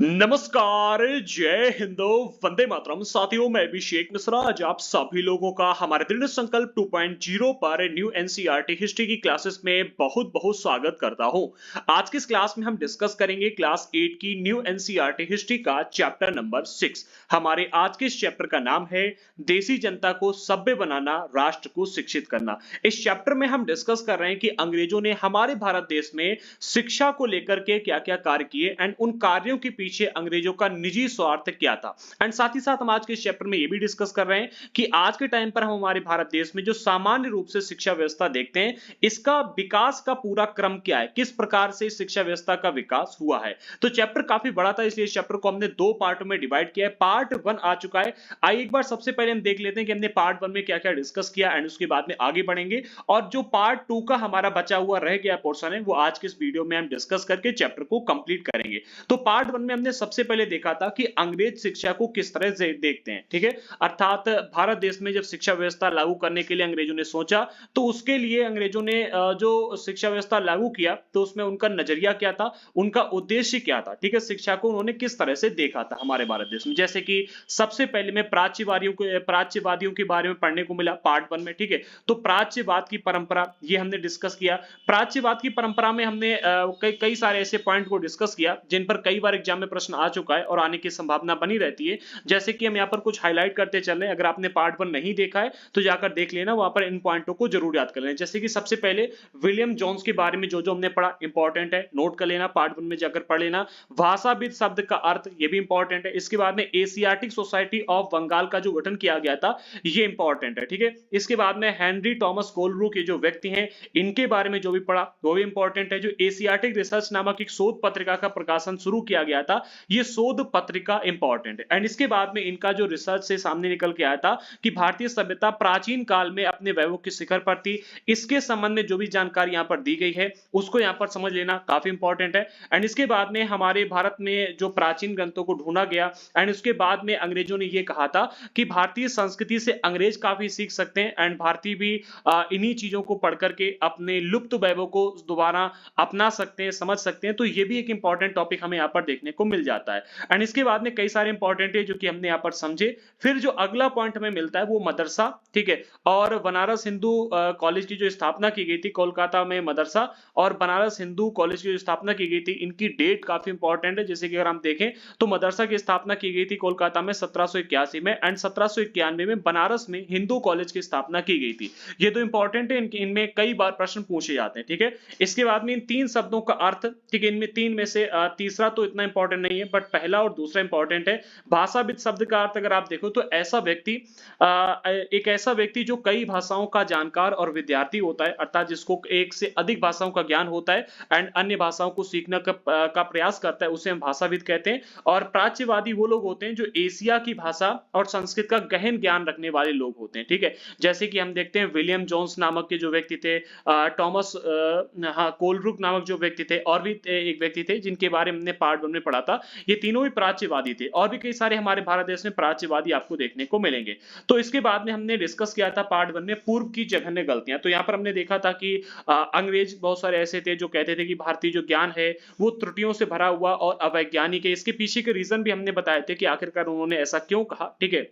नमस्कार, जय हिंद, वंदे मातरम। साथियों, मैं अभिषेक मिश्रा आज आप सभी लोगों का हमारे दृढ़ संकल्प 2.0 पर न्यू एनसीईआरटी हिस्ट्री की क्लासेस में बहुत बहुत स्वागत करता हूं। आज की इस क्लास में हम डिस्कस करेंगे क्लास 8 की न्यू एनसीईआरटी हिस्ट्री का चैप्टर नंबर 6। हमारे आज के इस चैप्टर का नाम है देसी जनता को सभ्य बनाना, राष्ट्र को शिक्षित करना। इस चैप्टर में हम डिस्कस कर रहे हैं कि अंग्रेजों ने हमारे भारत देश में शिक्षा को लेकर के क्या क्या कार्य किए एंड उन कार्यों के पीछे अंग्रेजों का निजी स्वार्थ क्या था। एंड साथ ही साथ हम आज के इस चैप्टर में ये भी डिस्कस कर रहे हैं कि आज के टाइम पर हम हमारे भारत देश में जो सामान्य रूप से शिक्षा व्यवस्था देखते हैं, इसका विकास का पूरा क्रम क्या है, किस प्रकार से शिक्षा व्यवस्था का विकास हुआ है। तो चैप्टर काफी बड़ा था, इसलिए इस चैप्टर को हमने दो पार्ट में डिवाइड किया है। पार्ट 1 आ चुका है। आइए एक बार सबसे पहले हम देख लेते हैं कि हमने पार्ट 1 में क्या क्या डिस्कस किया एंड उसके बाद में आगे बढ़ेंगे। और जो पार्ट 2 का हमारा बचा हुआ रह गया पोर्शन है, वो आज के इस वीडियो में हम डिस्कस करके चैप्टर को कंप्लीट करेंगे। तो पार्ट 1 में हमने सबसे पहले देखा था कि अंग्रेज शिक्षा को किस तरह से देखते हैं, ठीक है। अर्थात भारत देश में जब शिक्षा व्यवस्था लागू करने के लिए अंग्रेजों ने सोचा, तो उसके लिए अंग्रेजों ने जो शिक्षा व्यवस्था लागू किया, तो उसमें उनका नजरिया क्या था, उनका उद्देश्य क्या था, ठीक है। शिक्षा को उन्होंने किस तरह से देखा था हमारे भारत देश में। जैसे कि सबसे पहले में प्राच्यवादियों के बारे में पढ़ने को मिला पार्ट 1 में, ठीक है। तो प्राच्यवाद की परंपरा ये हमने डिस्कस किया। प्राच्यवाद की परंपरा में हमने कई सारे ऐसे पॉइंट को डिस्कस किया जिन पर कई बार एग्जाम में प्रश्न आ चुका है और आने की संभावना बनी रहती है। जैसे कि हम यहाँ पर कुछ हाईलाइट करते चल रहे हैं। अगर आपने पार्ट 1 नहीं देखा है तो जाकर देख लेना, वहां पर इन पॉइंटों को जरूर याद कर लेना। जैसे कि सबसे पहले विलियम जोन्स के बारे में जो जो हमने पढ़ा, इंपॉर्टेंट है, नोट कर लेना, पार्ट 1 में जाकर पढ़ लेना। भाषाविद शब्द का अर्थ, ये भी इंपॉर्टेंट है। इसके बाद में एशियाटिक सोसाइटी ऑफ बंगाल का जो गठन किया गया था, ये इंपॉर्टेंट है, ठीक है। इसके बाद में हेनरी टॉमस कोलब्रुक, ये जो व्यक्ति हैं, इनके बारे में जो भी पढ़ा वो भी इंपॉर्टेंट है। जो एशियाटिक रिसर्च नामक एक शोध पत्रिका का प्रकाशन शुरू किया गया था, ये शोध पत्रिका इंपॉर्टेंट है। एंड इसके बाद में इनका जो रिसर्च से सामने निकल के आया था कि भारतीय सभ्यता प्राचीन काल में अपने वैभव के शिखर पर थी, इसके संबंध में जो भी जानकारी यहां पर दी गई है उसको यहां पर समझ लेना काफी इंपॉर्टेंट है। एंड इसके बाद में हमारे भारत में जो प्राचीन ग्रंथों को ढूंढा गया एंड उसके बाद में अंग्रेजों ने यह कहा था कि भारतीय संस्कृति से अंग्रेज काफी सीख सकते हैं एंड भारतीय भी इन्हीं चीजों को पढ़ करके अपने लुप्त वैभव को दोबारा अपना सकते हैं, समझ सकते हैं। तो ये भी एक इंपॉर्टेंट टॉपिक हमें यहाँ पर देखने को मिल जाता है। एंड इसके बाद में कई सारे इंपॉर्टेंट है जो कि हमने यहाँ पर समझे। फिर जो अगला पॉइंट हमें मिलता है वो मदरसा, ठीक है। और बनारस हिंदू कॉलेज की जो स्थापना की गई थी, कोलकाता में मदरसा और बनारस हिंदू कॉलेज की जो स्थापना की गई थी, इनकी डेट काफी इंपॉर्टेंट है। जैसे कि अगर हम देखें तो मदरसा की स्थापना की गई थी कोलकाता में 1781 में एंड 1791 में बनारस में हिंदू कॉलेज की स्थापना की गई थी। ये दो इंपॉर्टेंट है, इनमें कई बार प्रश्न पूछे जाते हैं, ठीक है। इसके बाद में इन तीन शब्दों का अर्थ, ठीक है, इनमें तीन में से तीसरा तो इतना इंपॉर्टेंट नहीं है, बट पहला और दूसरा इंपॉर्टेंट है। भाषाविद शब्द का अर्थ अगर आप देखो तो ऐसा व्यक्ति, एक ऐसा व्यक्ति जो कई भाषाओं का जानकार और विद्यार्थी होता है, अर्थात जिसको एक से अधिक भाषाओं का ज्ञान होता है एंड अन्य भाषाओं को सीखने का प्रयास करता है, उसे हम भाषाविद कहते हैं। और प्राच्यवादी वो लोग होते हैं जो एशिया की भाषा और संस्कृत का गहन ज्ञान रखने वाले लोग होते हैं, ठीक है। जैसे कि हम देखते हैं विलियम जोन्स नामक के जो व्यक्ति थे, टॉमस कोलब्रुक नामक जो व्यक्ति थे, और भी एक व्यक्ति थे जिनके बारे में हमने पार्ट 1 में पढ़ा था। ये तीनों भी प्राच्यवादी थे और भी कई सारे हमारे भारत देश में प्राच्यवादी आपको देखने को मिलेंगे। तो इसके बाद में हमने डिस्कस किया था पार्ट 1 में पूर्व की जघन्य गलतियां। तो यहाँ पर हमने देखा था कि अंग्रेज बहुत सारे ऐसे थे जो कहते थे कि भारतीय जो ज्ञान है वो त्रुटियों से भरा हुआ और अवैज्ञानिक है। इसके पीछे के रीजन भी हमने बताए थे कि आखिरकार उन्होंने ऐसा क्यों कहा, ठीक है।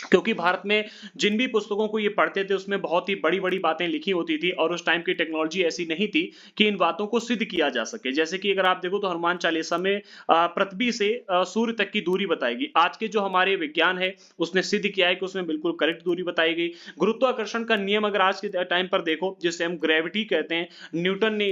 क्योंकि भारत में जिन भी पुस्तकों को ये पढ़ते थे उसमें बहुत ही बड़ी-बड़ी बातें लिखी होती थी और उस टाइम की टेक्नोलॉजी ऐसी नहीं थी कि इन बातों को सिद्ध किया जा सके। जैसे कि अगर आप देखो तो हनुमान चालीसा में पृथ्वी से सूर्य तक की दूरी बताएगी। आज के जो हमारे विज्ञान है उसने सिद्ध किया है कि उसमें बिल्कुल करेक्ट दूरी बताई गई। गुरुत्वाकर्षण का नियम अगर आज के टाइम पर देखो, जिसे हम ग्रेविटी कहते हैं, न्यूटन ने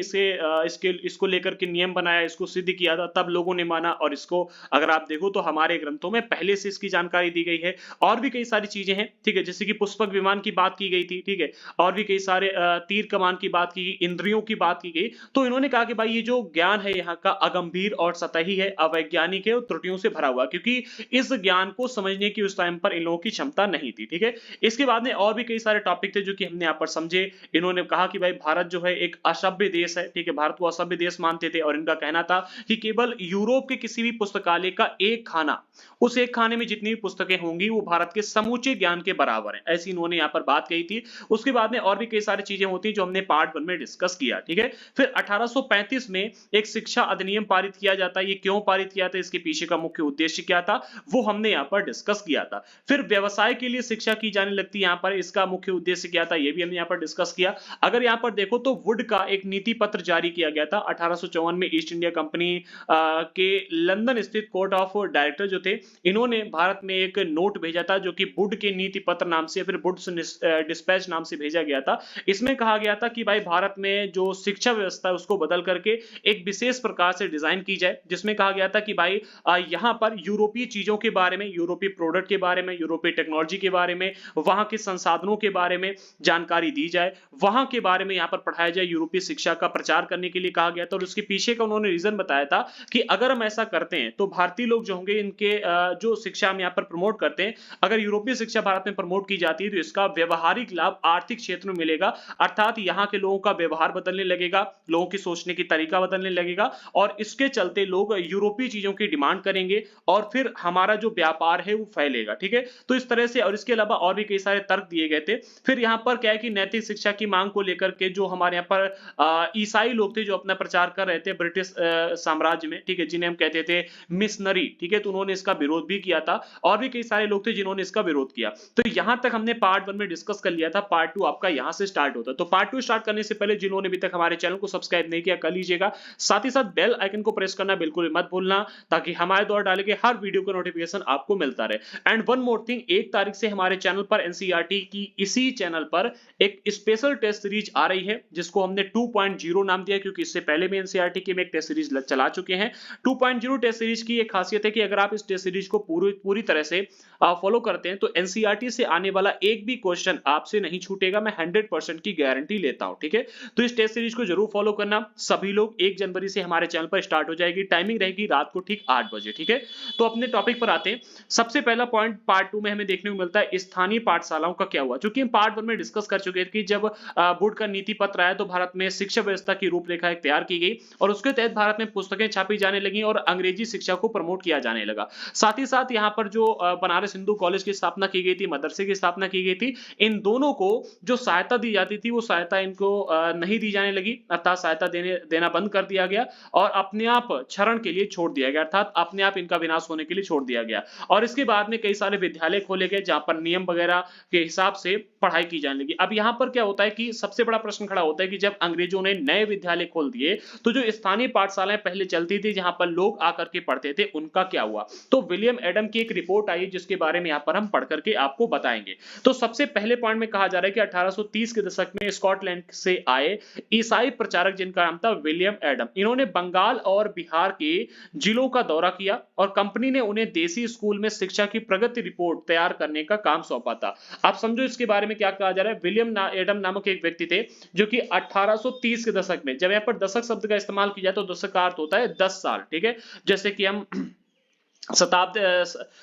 इसको लेकर के नियम बनाया, इसको सिद्ध किया था, तब लोगों ने माना। और इसको अगर आप देखो तो हमारे ग्रंथों में पहले से इसकी जानकारी दी गई है। और भी कई सारी चीजें हैं, ठीक है। जैसे कि पुष्पक विमान की बात की गई थी, ठीक है। और भी कई सारे तीर कमान की बात की गई, इंद्रियों की बात की गई। तो इन्होंने कहा कि भाई ये जो ज्ञान है यहाँ का अगंभीर और सतही है, अवैज्ञानिक है और त्रुटियों से भरा हुआ, क्योंकि इस ज्ञान को समझने की उस टाइम पर इन लोगों की क्षमता नहीं थी, ठीक है। इसके बाद में और भी कई सारे टॉपिक थे जो कि हमने यहाँ पर समझे। इन्होंने कहा कि भाई भारत जो है एक असभ्य देश है, ठीक है। भारत को असभ्य देश मानते थे और इनका कहना था कि केवल यूरोप के किसी भी पुस्तकालय का एक खाना, उस एक खाने में जितनी भी पुस्तकें होंगी वो भारत के समूचे ज्ञान के बराबर है, ऐसी इन्होंने यहाँ पर बात कही थी। उसके बाद में और भी कई सारी चीजें होती हैं जो हमने पार्ट 1 में डिस्कस किया, ठीक है। फिर 1835 में एक शिक्षा अधिनियम पारित किया जाता है। ये क्यों पारित किया था, इसके पीछे का मुख्य उद्देश्य क्या था, वो हमने यहाँ पर डिस्कस किया था। फिर व्यवसाय के लिए शिक्षा की जाने लगती है यहाँ पर, इसका मुख्य उद्देश्य क्या था, ये भी हमने यहाँ पर डिस्कस किया। अगर यहाँ पर देखो तो वुड का एक नीति पत्र जारी किया गया था 1854 में। ईस्ट इंडिया कंपनी के लंदन स्थित कोर्ट ऑफ डायरेक्टर जो थे, इन्होंने भारत में एक नोट भेजा था जो कि वुड के नीति पत्र नाम से, फिर वुड्स डिस्पैच नाम से भेजा गया था। इसमें कहा गया था कि भाई भारत में जो शिक्षा व्यवस्था है उसको बदल करके एक विशेष प्रकार से डिजाइन की जाए, जिसमें कहा गया था कि भाई यहाँ पर यूरोपीय चीजों के बारे में, यूरोपीय प्रोडक्ट के बारे में, यूरोपीय टेक्नोलॉजी के बारे में, वहां के संसाधनों के बारे में जानकारी दी जाए, वहां के बारे में यहाँ पर पढ़ाया जाए। यूरोपीय शिक्षा का प्रचार करने के लिए कहा गया था और उसके पीछे का उन्होंने रीजन बताया था कि अगर हम ऐसा करते हैं तो भारतीय लोग जो होंगे, इनके जो शिक्षा हम यहाँ पर प्रमोट करते हैं, अगर यूरोपीय शिक्षा भारत में प्रमोट की जाती है तो इसका व्यवहारिक लाभ आर्थिक क्षेत्र में मिलेगा, अर्थात यहाँ के लोगों का व्यवहार बदलने लगेगा, लोगों की सोचने की तरीका बदलने लगेगा और इसके चलते लोग यूरोपीय चीजों की डिमांड करेंगे और फिर हमारा जो व्यापार है वो फैलेगा, ठीक है। तो इस तरह से, और इसके अलावा और भी कई सारे तर्क दिए गए थे। फिर यहाँ पर क्या है कि नैतिक शिक्षा की मांग को लेकर के जो हमारे यहाँ पर ईसाई लोग थे जो अपना प्रचार कर रहे थे ब्रिटिश साम्राज्य में, ठीक है, जिन्हें हम कहते थे मिशनरी, ठीक है, तो उन्होंने इसका विरोध भी किया था और भी कई सारे लोग थे जिन्होंने इसका विरोध किया। तो यहां तक हमने पार्ट 1 में डिस्कस कर लिया था। पार्ट 2 आपका यहां से स्टार्ट होता है। तो पार्ट 2 स्टार्ट करने से पहले जिन्होंने अभी तक हमारे चैनल को सब्सक्राइब नहीं किया कर लीजिएगा, साथ ही साथ बेल आइकन को प्रेस करना बिल्कुल मत भूलना ताकि हमारे द्वारा डाले गए हर वीडियो का नोटिफिकेशन आपको मिलता रहे। एंड वन मोर थिंग, 1 तारीख से हमारे चैनल पर एनसीईआरटी की इसी चैनल पर एक स्पेशल टेस्ट सीरीज आ रही है जिसको हमने 2.0 नाम दिया, क्योंकि इससे पहले भी एनसीईआरटी की में एक टेस्ट सीरीज चला चुके हैं। 2.0 टेस्ट सीरीज की एक खासियत है कि अगर आप इस टेस्ट सीरीज को पूरी तरह से फॉलो करते हैं तो एनसीईआरटी से आने वाला एक भी क्वेश्चन आपसे नहीं छूटेगा। मैं 100% की गारंटी लेता हूं, ठीक है। तो इस टेस्ट सीरीज को जरूर फॉलो करना। सभी लोग 1 जनवरी से हमारे चैनल पर स्टार्ट हो जाएगी, टाइमिंग रहेगी रात को ठीक 8 बजे, ठीक है। तो अपने टॉपिक पर आते हैं। सबसे पहला पॉइंट पार्ट 2 में हमें देखने को मिलता है स्थानीय पाठशालाओं का क्या हुआ, क्योंकि हम पार्ट 1 में डिस्कस कर चुके थे कि जब बोर्ड का नीति पत्र आया तो भारत में शिक्षा व्यवस्था की रूपरेखा एक तैयार की गई और उसके तहत भारत में पुस्तकें छापी जाने लगी और अंग्रेजी शिक्षा को प्रमोट किया जाने लगा। साथ ही साथ यहाँ पर जो बनारस हिंदू कॉलेज की स्थापना की गई थी, मदरसे की स्थापना की गई थी, इन दोनों को जो सहायता दी जाती थी वो सहायता इनको नहीं दी जाने लगी, अर्थात सहायता देना बंद कर दिया गया और अपने आप क्षरण के लिए छोड़ दिया गया, अर्थात अपने आप इनका विनाश होने के लिए छोड़ दिया गया। और इसके बाद में कई सारे विद्यालय खोले गए जहां पर नियम वगैरह के हिसाब से पढ़ाई की जाने लगी। अब यहाँ पर क्या होता है कि सबसे बड़ा प्रश्न खड़ा होता है कि जब अंग्रेजों ने नए विद्यालय खोल दिए तो जो स्थानीय पाठशालाएं पहले चलती थी जहां पर लोग आकर के पढ़ते थे उनका क्या हुआ। तो विलियम एडम की एक रिपोर्ट आई जिसके बारे में यहाँ पर हम पढ़ करके आपको बताएंगे। तो सबसे पहले पॉइंट में कहा जा रहा है कि 1830 के दशक में स्कॉटलैंड से आए ईसाई प्रचारक जिनका नाम था विलियम एडम, इन्होंने बंगाल और बिहार के जिलों का दौरा किया और कंपनी ने उन्हें देसी स्कूल में शिक्षा की प्रगति रिपोर्ट तैयार करने का काम सौंपा था। आप समझो इसके बारे में क्या कहा जा रहा है। विलियम एडम नामक एक व्यक्ति थे जो कि 1830 के दशक में, जब यहाँ पर दशक शब्द का इस्तेमाल किया जाए तो दशक का अर्थ होता है 10 साल, ठीक है। जैसे कि हम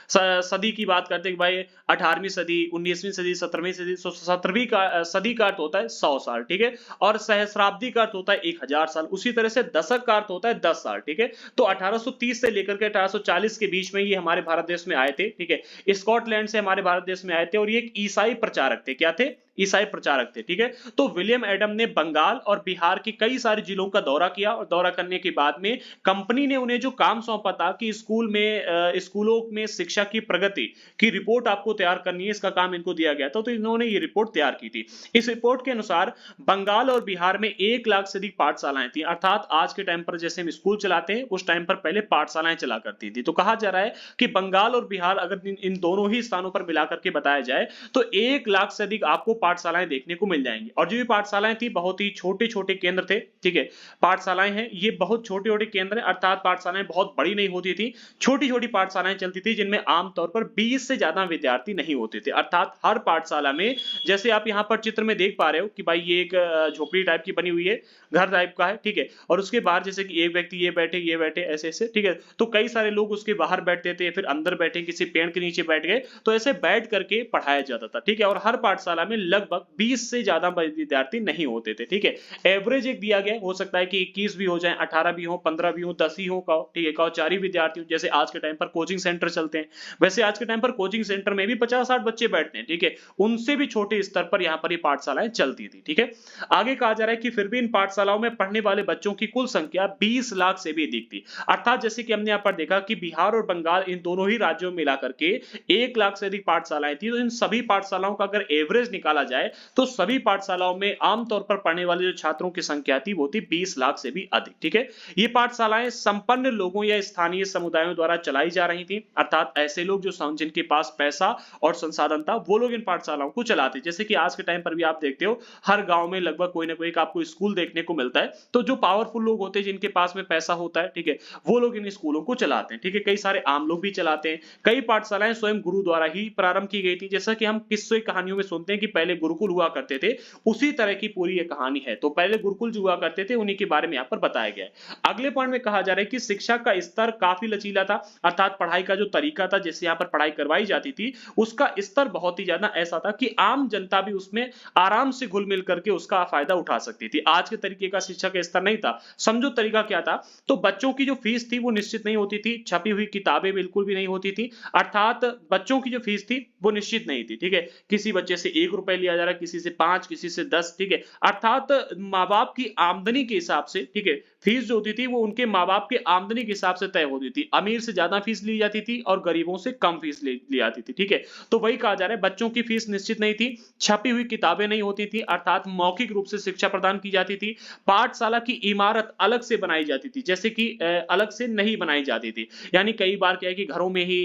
सदी की बात करते हैं कि भाई 18वीं सदी, 19वीं सदी, 17वीं सदी, 17वीं का सदी का अर्थ होता है 100 साल, ठीक है। और सहस्राब्दी का अर्थ होता है 1000 साल। उसी तरह से दशक का अर्थ होता है 10 साल, ठीक है। तो 1830 से लेकर के 1840 के बीच में ये हमारे भारत देश में आए थे, ठीक है। स्कॉटलैंड से हमारे भारत देश में आए थे और ये एक ईसाई प्रचारक थे। क्या थे? ईसाई प्रचारक थे, ठीक है। तो विलियम एडम ने बंगाल और बिहार के कई सारे जिलों का दौरा किया और दौरा करने के बाद में कंपनी ने उन्हें जो काम सौंपा था कि स्कूलों में शिक्षा की प्रगति की रिपोर्ट आपको तैयार करनी है, इसका काम इनको दिया गया था। तो इन्होंने ये रिपोर्ट तैयार की थी। इस रिपोर्ट के अनुसार बंगाल और बिहार में 1 लाख से अधिक पाठशालाएं थी, अर्थात आज के टाइम पर जैसे हम स्कूल चलाते हैं उस टाइम पर पहले पाठशालाएं चला करती थी। तो कहा जा रहा है कि बंगाल और बिहार अगर इन दोनों ही स्थानों पर मिलाकर के बताया जाए तो 1 लाख से अधिक आपको पाठशालाएं देखने को मिल जाएंगी। और जो भी पाठशालाएं थी बहुत ही छोटे-छोटे केंद्र थे, ठीक है। पाठशालाएं हैं ये बहुत छोटे-छोटे केंद्र हैं, अर्थात पाठशालाएं बहुत बड़ी नहीं होती थी, छोटी-छोटी पाठशालाएं चलती थी जिनमें आमतौर पर 20 से ज्यादा विद्यार्थी नहीं होते थे। अर्थात हर पाठशाला में, जैसे आप यहां पर चित्र में देख पा रहे हो कि भाई ये एक झोपड़ी टाइप की बनी हुई है, घर टाइप का है, ठीक है। और उसके बाहर जैसे कि एक व्यक्ति ये बैठे ऐसे-ऐसे, ठीक है। तो कई सारे लोग उसके बाहर बैठते थे, फिर अंदर बैठे, किसी पेड़ के नीचे बैठ गए, तो ऐसे बैठ करके पढ़ाया जाता था, ठीक है। और हर पाठशाला में लगभग 20 से ज्यादा विद्यार्थी नहीं होते थे, ठीक है। एवरेज एक दिया गया, हो सकता है कि 21 भी हो जाए, 18 भी हो, 15 भी हो, 10 ही हो, ठीक है, कहो 4 ही विद्यार्थी हो, जैसे आज के टाइम पर कोचिंग सेंटर चलते हैं। वैसे आज के टाइम पर कोचिंग सेंटर में भी 50-60 बच्चे बैठते हैं, ठीक है। उनसे भी छोटे स्तर पर यहाँ पर ये पाठशालाएं चलती थी, ठीक है। आगे कहा जा रहा है कि फिर भी इन पाठशालाओं में पढ़ने वाले बच्चों की कुल संख्या 20 लाख से भी अधिक थी। अर्थात जैसे कि हमने यहाँ पर देखा कि बिहार और बंगाल इन दोनों ही राज्यों में मिला करके 1 लाख से अधिक पाठशालाएं थी। तो इन सभी पाठशालाओं का अगर एवरेज निकाला जाए तो सभी पाठशालाओं में आमतौर पर पढ़ने वाले जो छात्रों की संख्या थी वो थी 20 लाख से भी अधिक, ठीक है। ये पाठशालाएं संपन्न लोगों या स्थानीय समुदायों द्वारा चलाई जा रही थी, अर्थात ऐसे लोग जो जिनके पास पैसा और संसाधन था वो लोग इन पाठशालाओं को चलाते। जैसे कि आज के टाइम पर भी आप देखते हो हर गांव में लगभग कोई ना कोई आपको स्कूल देखने को मिलता है। तो जो पावरफुल लोग होते हैं जिनके पास में पैसा होता है, ठीक है, वो लोग इन स्कूलों को चलाते हैं, ठीक है। कई सारे आम लोग भी चलाते हैं। कई पाठशालाएं स्वयं गुरु द्वारा ही प्रारंभ की गई थी, जैसा कि हम किस्से कहानियों में सुनते हैं कि पहले गुरुकुल हुआ करते थे, उसी तरह की पूरी ये कहानी है। तो पहले गुरुकुल जो हुआ करते थे उन्हीं के बारे में यहाँ पर बताया गया है। अगले पॉइंट में कहा जा रहा है कि शिक्षा का स्तर काफी लचीला था, अर्थात पढ़ाई का जो तरीका था जैसे यहाँ पर पढ़ाई करवाई जाती थी उसका स्तर बहुत ही ज्यादा ऐसा था कि आम जनता भी उसमें आराम से घुल मिल करके उसका फायदा उठा सकती थी। आज के तरीके का शिक्षा का स्तर नहीं था। समझो तरीका क्या था, तो बच्चों की जो फीस थी वो निश्चित नहीं होती थी, छपी हुई किताबें बिल्कुल भी नहीं होती थी, अर्थात बच्चों की जो फीस थी वो निश्चित नहीं थी, ठीक है। किसी बच्चे से 1 रुपए लिया जा रहा है, किसी से 5, किसी से 10, ठीक है। अर्थात माँ बाप की आमदनी के हिसाब से, ठीक है, फीस जो होती थी वो उनके माँ बाप की आमदनी के हिसाब से तय होती थी। अमीर से ज्यादा फीस ली जाती थी और गरीबों से कम फीस ली जाती थी, ठीक है। तो वही कहा जा रहा है बच्चों की फीस निश्चित नहीं थी, छपी हुई किताबें नहीं होती थी, अर्थात मौखिक रूप से शिक्षा प्रदान की जाती थी। पाठशाला की इमारत अलग से बनाई जाती थी, जैसे कि अलग से नहीं बनाई जाती थी। यानी कई बार क्या है कि घरों में ही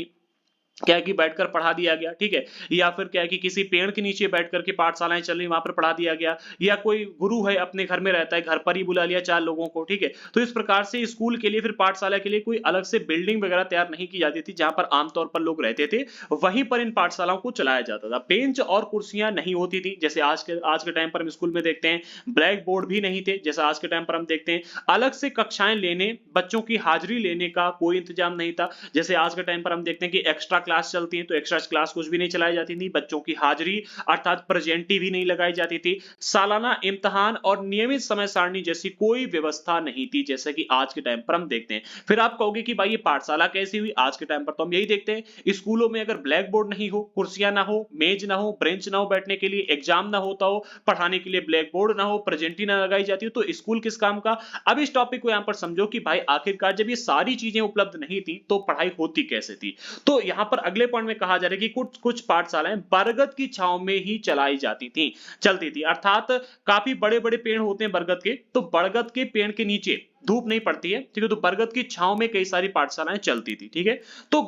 क्या है कि बैठकर पढ़ा दिया गया, ठीक है, या फिर क्या है कि किसी पेड़ के नीचे बैठ करके पाठशालाएं चल रही वहां पर पढ़ा दिया गया, या कोई गुरु है अपने घर में रहता है, घर पर ही बुला लिया 4 लोगों को, ठीक है। तो इस प्रकार से स्कूल के लिए फिर पाठशाला के लिए कोई अलग से बिल्डिंग वगैरह तैयार नहीं की जाती थी जहां पर आमतौर पर लोग रहते थे, वहीं पर इन पाठशालाओं को चलाया जाता था। बेंच और कुर्सियां नहीं होती थी, जैसे आज के टाइम पर हम स्कूल में देखते हैं ब्लैक बोर्ड भी नहीं थे, जैसा आज के टाइम पर हम देखते हैं। अलग से कक्षाएं लेने, बच्चों की हाजिरी लेने का कोई इंतजाम नहीं था, जैसे आज के टाइम पर हम देखते हैं कि एक्स्ट्रा क्लास चलती है तो एक्स्ट्रा क्लास कुछ भी नहीं चलाई जाती थी, बच्चों की हाजिरी अर्थात प्रेजेंटी भी नहीं लगाई जाती थी, सालाना इम्तिहान और नियमित समय सारणी जैसी कोई व्यवस्था नहीं थी, जैसे कि आज के टाइम पर हम देखते हैं। फिर आप कहोगे कि भाई ये पाठशाला कैसी हुई, आज के टाइम पर तो हम यही देखते हैं स्कूलों में अगर ब्लैक बोर्ड नहीं हो, कुर्सियां ना हो, मेज ना हो, ब्रेंच ना हो बैठने के लिए, एग्जाम ना होता हो, पढ़ाने के लिए ब्लैक बोर्ड ना हो, प्रेजेंटी ना लगाई जाती हो, तो स्कूल किस काम का। अब इस टॉपिक को यहां पर समझो कि भाई आखिरकार जब ये सारी चीजें उपलब्ध नहीं थी तो पढ़ाई होती कैसे थी। तो यहां पर अगले पॉइंट में कहा जा रहा है कि कुछ कुछ पाठशालाएं बरगद की छांव में ही चलाई जाती थी, चलती थी, अर्थात काफी बड़े बड़े पेड़ होते हैं बरगद के, तो बरगद के पेड़ के नीचे धूप नहीं पड़ती है, ठीक है, तो बरगद की छांव में कई सारी पाठशालाएं चलती थी, ठीक है। तो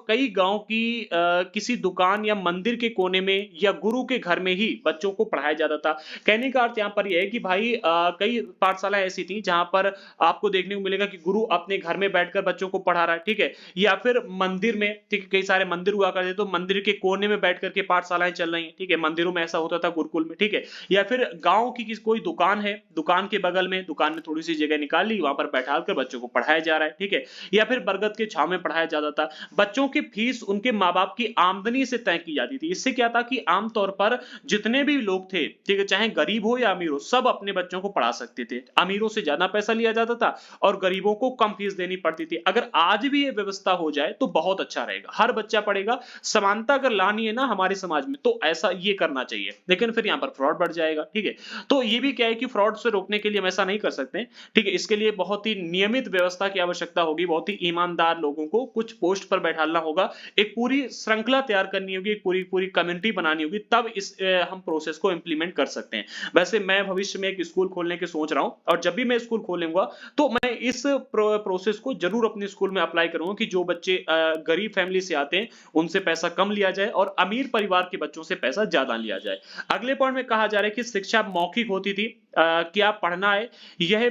कई गांव की किसी दुकान या मंदिर के कोने में या गुरु के घर में ही बच्चों को पढ़ाया जाता था। कहने का अर्थ यहाँ पर यह है कि भाई कई पाठशालाएं ऐसी थी जहां पर आपको देखने को मिलेगा कि गुरु अपने घर में बैठकर बच्चों को पढ़ा रहा है, ठीक है, या फिर मंदिर में, ठीक है, कई सारे मंदिर हुआ करते तो मंदिर के कोने में बैठ करके पाठशालाएं चल रही हैं, ठीक है, मंदिरों में ऐसा होता था, गुरुकुल में, ठीक है। या फिर गांव की कोई दुकान है, दुकान के बगल में, दुकान में थोड़ी सी जगह निकाल ली, वहां पर बैठाकर बच्चों को पढ़ाया जा रहा है, ठीक है, या फिर बरगद के छांव में पढ़ाया जाता था। बच्चों की फीस उनके माँ बाप की आमदनी से तय की जाती थी। इससे क्या था कि आमतौर पर जितने भी लोग थे, ठीक है, चाहे गरीब हो या अमीर हो, सब अपने बच्चों को पढ़ा सकते थे। अमीरों से ज्यादा पैसा लिया जाता था और गरीबों को कम फीस देनी पड़ती थी। अगर आज भी ये व्यवस्था हो जाए तो बहुत अच्छा रहेगा, हर बच्चा पढ़ेगा। समानता अगर लानी है ना हमारे समाज में तो ऐसा ये करना चाहिए, लेकिन फिर यहाँ पर फ्रॉड बढ़ जाएगा, ठीक है। तो ये भी क्या है कि फ्रॉड से रोकने के लिए हम ऐसा नहीं कर सकते, ठीक है, इसके लिए बहुत ही नियमित व्यवस्था की आवश्यकता होगी, बहुत ही ईमानदार लोगों को कुछ पोस्ट पर बैठाना होगा, एक पूरी श्रृंखला तैयार करनी होगी, एक पूरी कम्युनिटी बनानी होगी, तब इस हम प्रोसेस को इंप्लीमेंट कर सकते हैं। वैसे मैं भविष्य में एक स्कूल खोलने की सोच रहा हूं और जब भी मैं स्कूल खोलूंगा तो मैं इस प्रोसेस को जरूर अपने स्कूल में अप्लाई करूंगा कि जो बच्चे गरीब फैमिली से आते हैं उनसे पैसा कम लिया जाए और अमीर परिवार के बच्चों से पैसा ज्यादा लिया जाए। अगले पॉइंट में कहा जा रहा है कि शिक्षा मौखिक होती थी, क्या पढ़ना है, यह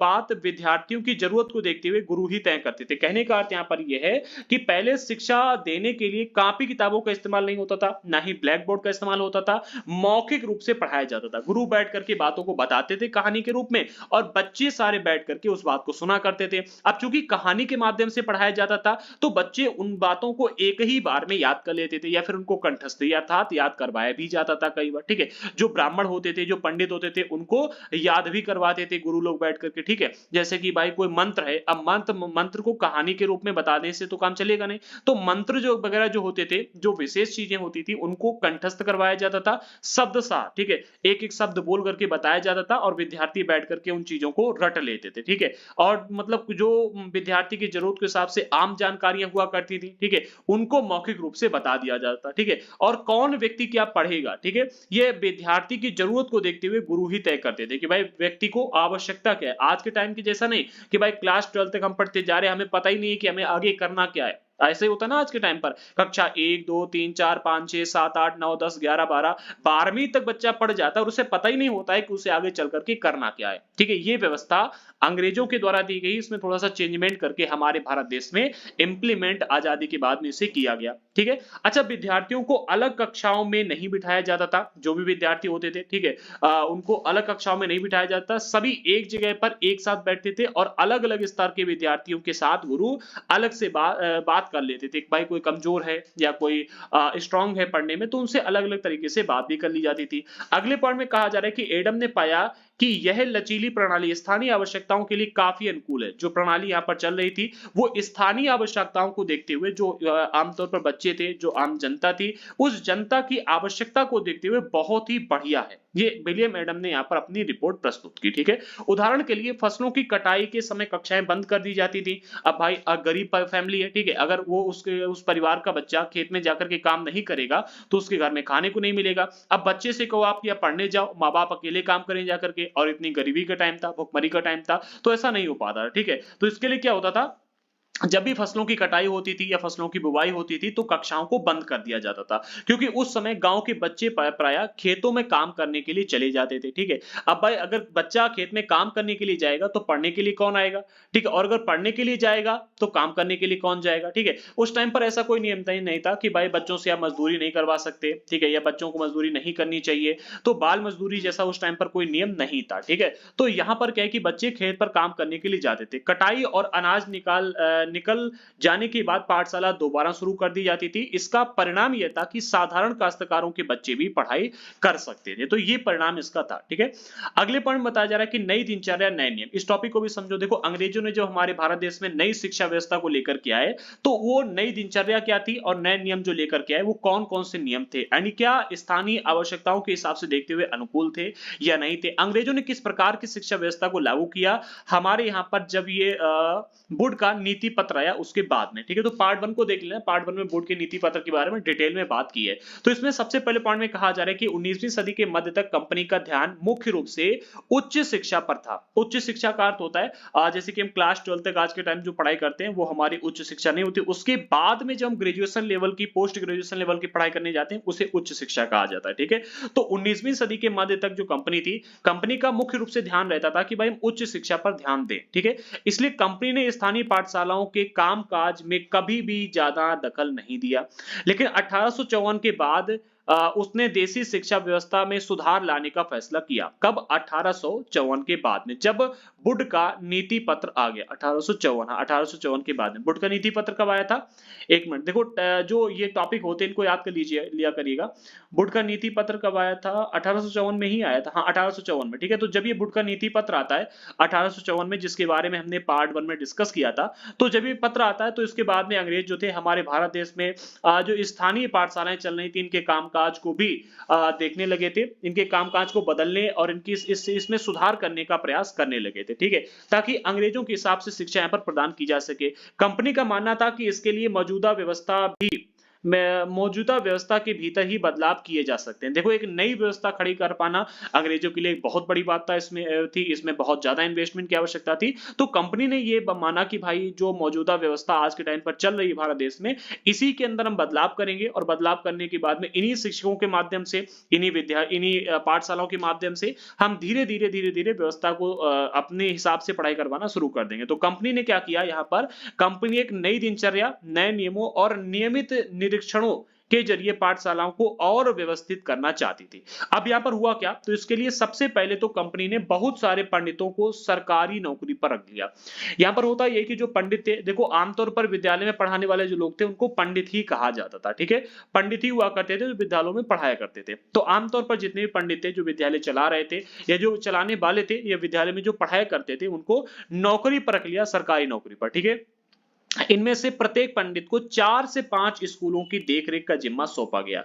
बात विद्यार्थियों की जरूरत को देखते हुए गुरु ही तय करते थे। कहने का अर्थ यहाँ पर यह है कि पहले शिक्षा देने के लिए कॉपी किताबों का इस्तेमाल नहीं होता था, ना ही ब्लैक बोर्ड का इस्तेमाल होता था, मौखिक रूप से पढ़ाया जाता था। गुरु बैठ करके बातों को बताते थे कहानी के रूप में और बच्चे सारे बैठ करके उस बात को सुना करते थे। अब चूंकि कहानी के माध्यम से पढ़ाया जाता था तो बच्चे उन बातों को एक ही बार में याद कर लेते थे या फिर उनको कंठस्थ अर्थात याद करवाया भी जाता था कई बार, ठीक है। जो ब्राह्मण होते थे, जो पंडित होते थे, उनको याद भी करवाते थे गुरु लोग बैठ करके, ठीक है। जैसे कि भाई कोई मंत्र है, अब मंत्र को कहानी के रूप में बताने से तो काम चलेगा नहीं, तो मंत्र जो वगैरह जो होते थे, जो विशेष चीजें होती थी, उनको कंठस्थ करवाया जाता था शब्द सा, ठीक है। एक एक शब्द बोल करके बताया जाता था और विद्यार्थी बैठ करके उन चीजों को रट लेते थे, ठीक है। और मतलब जो विद्यार्थी की जरूरत के हिसाब से आम जानकारियां हुआ करती थी, ठीक है, उनको मौखिक रूप से बता दिया जाता, ठीक है। और कौन व्यक्ति क्या पढ़ेगा, ठीक है, ये विद्यार्थी की जरूरत को देखते हुए गुरु ही तय करते थे कि भाई व्यक्ति को आवश्यकता क्या है। आज के टाइम की जैसा नहीं कि भाई क्लास 12 तक हम पढ़ते जा रहे हैं, हमें पता ही नहीं है कि हमें आगे करना क्या है। ऐसे ही होता ना आज के टाइम पर, कक्षा 1 2 3 4 5 6 7 8 9 10 11 12 12वीं तक बच्चा पढ़ जाता है और उसे पता ही नहीं होता है कि उसे आगे चल करके करना क्या है, ठीक है। ये व्यवस्था अंग्रेजों के द्वारा दी गई, इसमें थोड़ा सा चेंजमेंट करके हमारे भारत देश में इंप्लीमेंट आजादी के बाद में इसे किया गया, ठीक है। अच्छा, विद्यार्थियों को अलग कक्षाओं में नहीं बिठाया जाता था, जो भी विद्यार्थी होते थे, ठीक है, उनको अलग कक्षाओं में नहीं बिठाया जाता, सभी एक जगह पर एक साथ बैठते थे और अलग अलग स्तर के विद्यार्थियों के साथ गुरु अलग से बात कर लेते थे। भाई कोई कमजोर है या कोई स्ट्रांग है पढ़ने में, तो उनसे अलग अलग तरीके से बात भी कर ली जाती थी। अगले पॉइंट में कहा जा रहा है कि एडम ने पाया कि यह लचीली प्रणाली स्थानीय आवश्यकताओं के लिए काफी अनुकूल है। जो प्रणाली यहाँ पर चल रही थी वो स्थानीय आवश्यकताओं को देखते हुए, जो आमतौर पर बच्चे थे, जो आम जनता थी, उस जनता की आवश्यकता को देखते हुए बहुत ही बढ़िया है। ये विलियम एडम ने यहाँ पर अपनी रिपोर्ट प्रस्तुत की, ठीक है। उदाहरण के लिए फसलों की कटाई के समय कक्षाएं बंद कर दी जाती थी। अब भाई गरीब फैमिली है, ठीक है, अगर वो उस परिवार का बच्चा खेत में जाकर के काम नहीं करेगा तो उसके घर में खाने को नहीं मिलेगा। अब बच्चे से कहो आप या पढ़ने जाओ, माँ बाप अकेले काम करें जाकर के, और इतनी गरीबी का टाइम था, भुखमरी का टाइम था, तो ऐसा नहीं हो पाता, ठीक है। तो इसके लिए क्या होता था, जब भी फसलों की कटाई होती थी या फसलों की बुवाई होती थी तो कक्षाओं को बंद कर दिया जाता था, क्योंकि उस समय गांव के बच्चे प्रायः खेतों में काम करने के लिए चले जाते थे, ठीक है। अब भाई अगर बच्चा खेत में काम करने के लिए जाएगा तो पढ़ने के लिए कौन आएगा, ठीक है, और अगर पढ़ने के लिए जाएगा तो काम करने के लिए कौन जाएगा, ठीक है। उस टाइम पर ऐसा कोई नियम नहीं था कि भाई बच्चों से आप मजदूरी नहीं करवा सकते, ठीक है, या बच्चों को मजदूरी नहीं करनी चाहिए, तो बाल मजदूरी जैसा उस टाइम पर कोई नियम नहीं था, ठीक है। तो यहाँ पर क्या है कि बच्चे खेत पर काम करने के लिए जाते थे। कटाई और अनाज निकल जाने के बाद पाठशाला दोबारा शुरू कर दी जाती थी। इसका परिणाम यह था कि साधारण काश्तकारों के बच्चे भी पढ़ाई कर सकते थे, तो ये परिणाम इसका था, ठीक है। अगले पॉइंट बताया जा रहा है कि नई दिनचर्या नए नियम। इस टॉपिक को भी समझो। देखो, अंग्रेजों ने जो हमारे भारत देश में नई शिक्षा व्यवस्था को लेकर के आए, तो वो नई दिनचर्या क्या थी और नए नियम जो लेकर के आए वो कौन कौन से नियम थे, यानी क्या स्थानीय आवश्यकताओं के हिसाब से देखते हुए अनुकूल थे या नहीं थे। अंग्रेजों ने किस प्रकार की शिक्षा व्यवस्था को लागू किया हमारे यहाँ पर जब ये बोर्ड का नीति पत्र आया उसके बाद में, ठीक है। तो पार्ट 1 को देख लेना, पार्ट 1 में बोर्ड के नीति पत्र के बारे में डिटेल में बात की है। तो इसमें सबसे पहले पॉइंट में कहा जा रहा है कि 19वीं सदी के मध्य तक कंपनी का ध्यान मुख्य रूप से उच्च शिक्षा पर था। उच्च शिक्षा का अर्थ होता है जैसे कि हम क्लास 12 तक आज के टाइम जो पढ़ाई करते हैं वो हमारी उच्च शिक्षा नहीं होती, उसके बाद में जब हम ग्रेजुएशन लेवल की, पोस्ट ग्रेजुएशन लेवल की पढ़ाई करने जाते हैं उसे उच्च शिक्षा कहा जाता है, ठीक है। तो 19वीं सदी के मध्य तक जो कंपनी थी, कंपनी का मुख्य रूप से ध्यान रहता था कि भाई हम उच्च शिक्षा पर ध्यान दें, ठीक है। इसलिए कंपनी ने स्थानीय पाठशालाओं के कामकाज में कभी भी ज्यादा दखल नहीं दिया। लेकिन 1854 के बाद उसने देसी शिक्षा व्यवस्था में सुधार लाने का फैसला किया। कब? 1854 के बाद में, जब वुड का नीति पत्र आ गया। 1854 के बाद में वुड का नीति पत्र कब आया था? एक मिनट देखो, जो ये टॉपिक होते हैं इनको याद कर लीजिए, लिया करिएगा। वुड का नीति पत्र कब आया था? 1854 में ही आया था, हाँ 1854 में, ठीक है। तो जब ये वुड का नीति पत्र आता है 1854 में, जिसके बारे में हमने पार्ट 1 में डिस्कस किया था, तो जब ये पत्र आता है तो इसके बाद में अंग्रेज जो थे हमारे भारत देश में जो स्थानीय पाठशालाएं चल रही थी इनके कामकाज को भी देखने लगे थे, इनके कामकाज को बदलने और इनकी इसमें सुधार करने का प्रयास करने लगे थे, ठीक है, ताकि अंग्रेजों के हिसाब से शिक्षा यहाँ पर प्रदान की जा सके। कंपनी का मानना था कि इसके लिए मौजूदा व्यवस्था भी मौजूदा व्यवस्था के भीतर ही बदलाव किए जा सकते हैं। देखो, एक नई व्यवस्था खड़ी कर पाना अंग्रेजों के लिए एक बहुत बड़ी बात था, इसमें बहुत ज़्यादा इन्वेस्टमेंट की आवश्यकता थी। तो कंपनी ने ये माना कि भाई जो मौजूदा व्यवस्था आज के टाइम पर चल रही है भारत देश में, इसी के अंदर हम बदलाव करेंगे और बदलाव करने के बाद में इन्हीं शिक्षकों के माध्यम से, इन्हीं पाठशालाओं के माध्यम से हम धीरे-धीरे व्यवस्था को अपने हिसाब से पढ़ाई करवाना शुरू कर देंगे। तो कंपनी ने क्या किया यहाँ पर, कंपनी एक नई दिनचर्या, नए नियमों और नियमित निरीक्षणों के जरिए पाठशालाओं को और व्यवस्थित करना चाहती थी। अब यहाँ पर हुआ क्या, तो इसके लिए सबसे पहले तो कंपनी ने बहुत सारे पंडितों को सरकारी नौकरी पर रख लिया। यहाँ पर होता यह कि जो पंडित थे, देखो आमतौर पर विद्यालय में पढ़ाने वाले जो लोग थे उनको पंडित ही कहा जाता था, ठीक है। पंडित ही हुआ करते थे जो विद्यालयों में पढ़ाया करते थे। तो आमतौर पर जितने भी पंडित थे जो विद्यालय चला रहे थे या जो चलाने वाले थे या विद्यालय में जो पढ़ाया करते थे, उनको नौकरी पर रख लिया, सरकारी नौकरी पर, ठीक है। इनमें से प्रत्येक पंडित को 4 से 5 स्कूलों की देखरेख का जिम्मा सौंपा गया।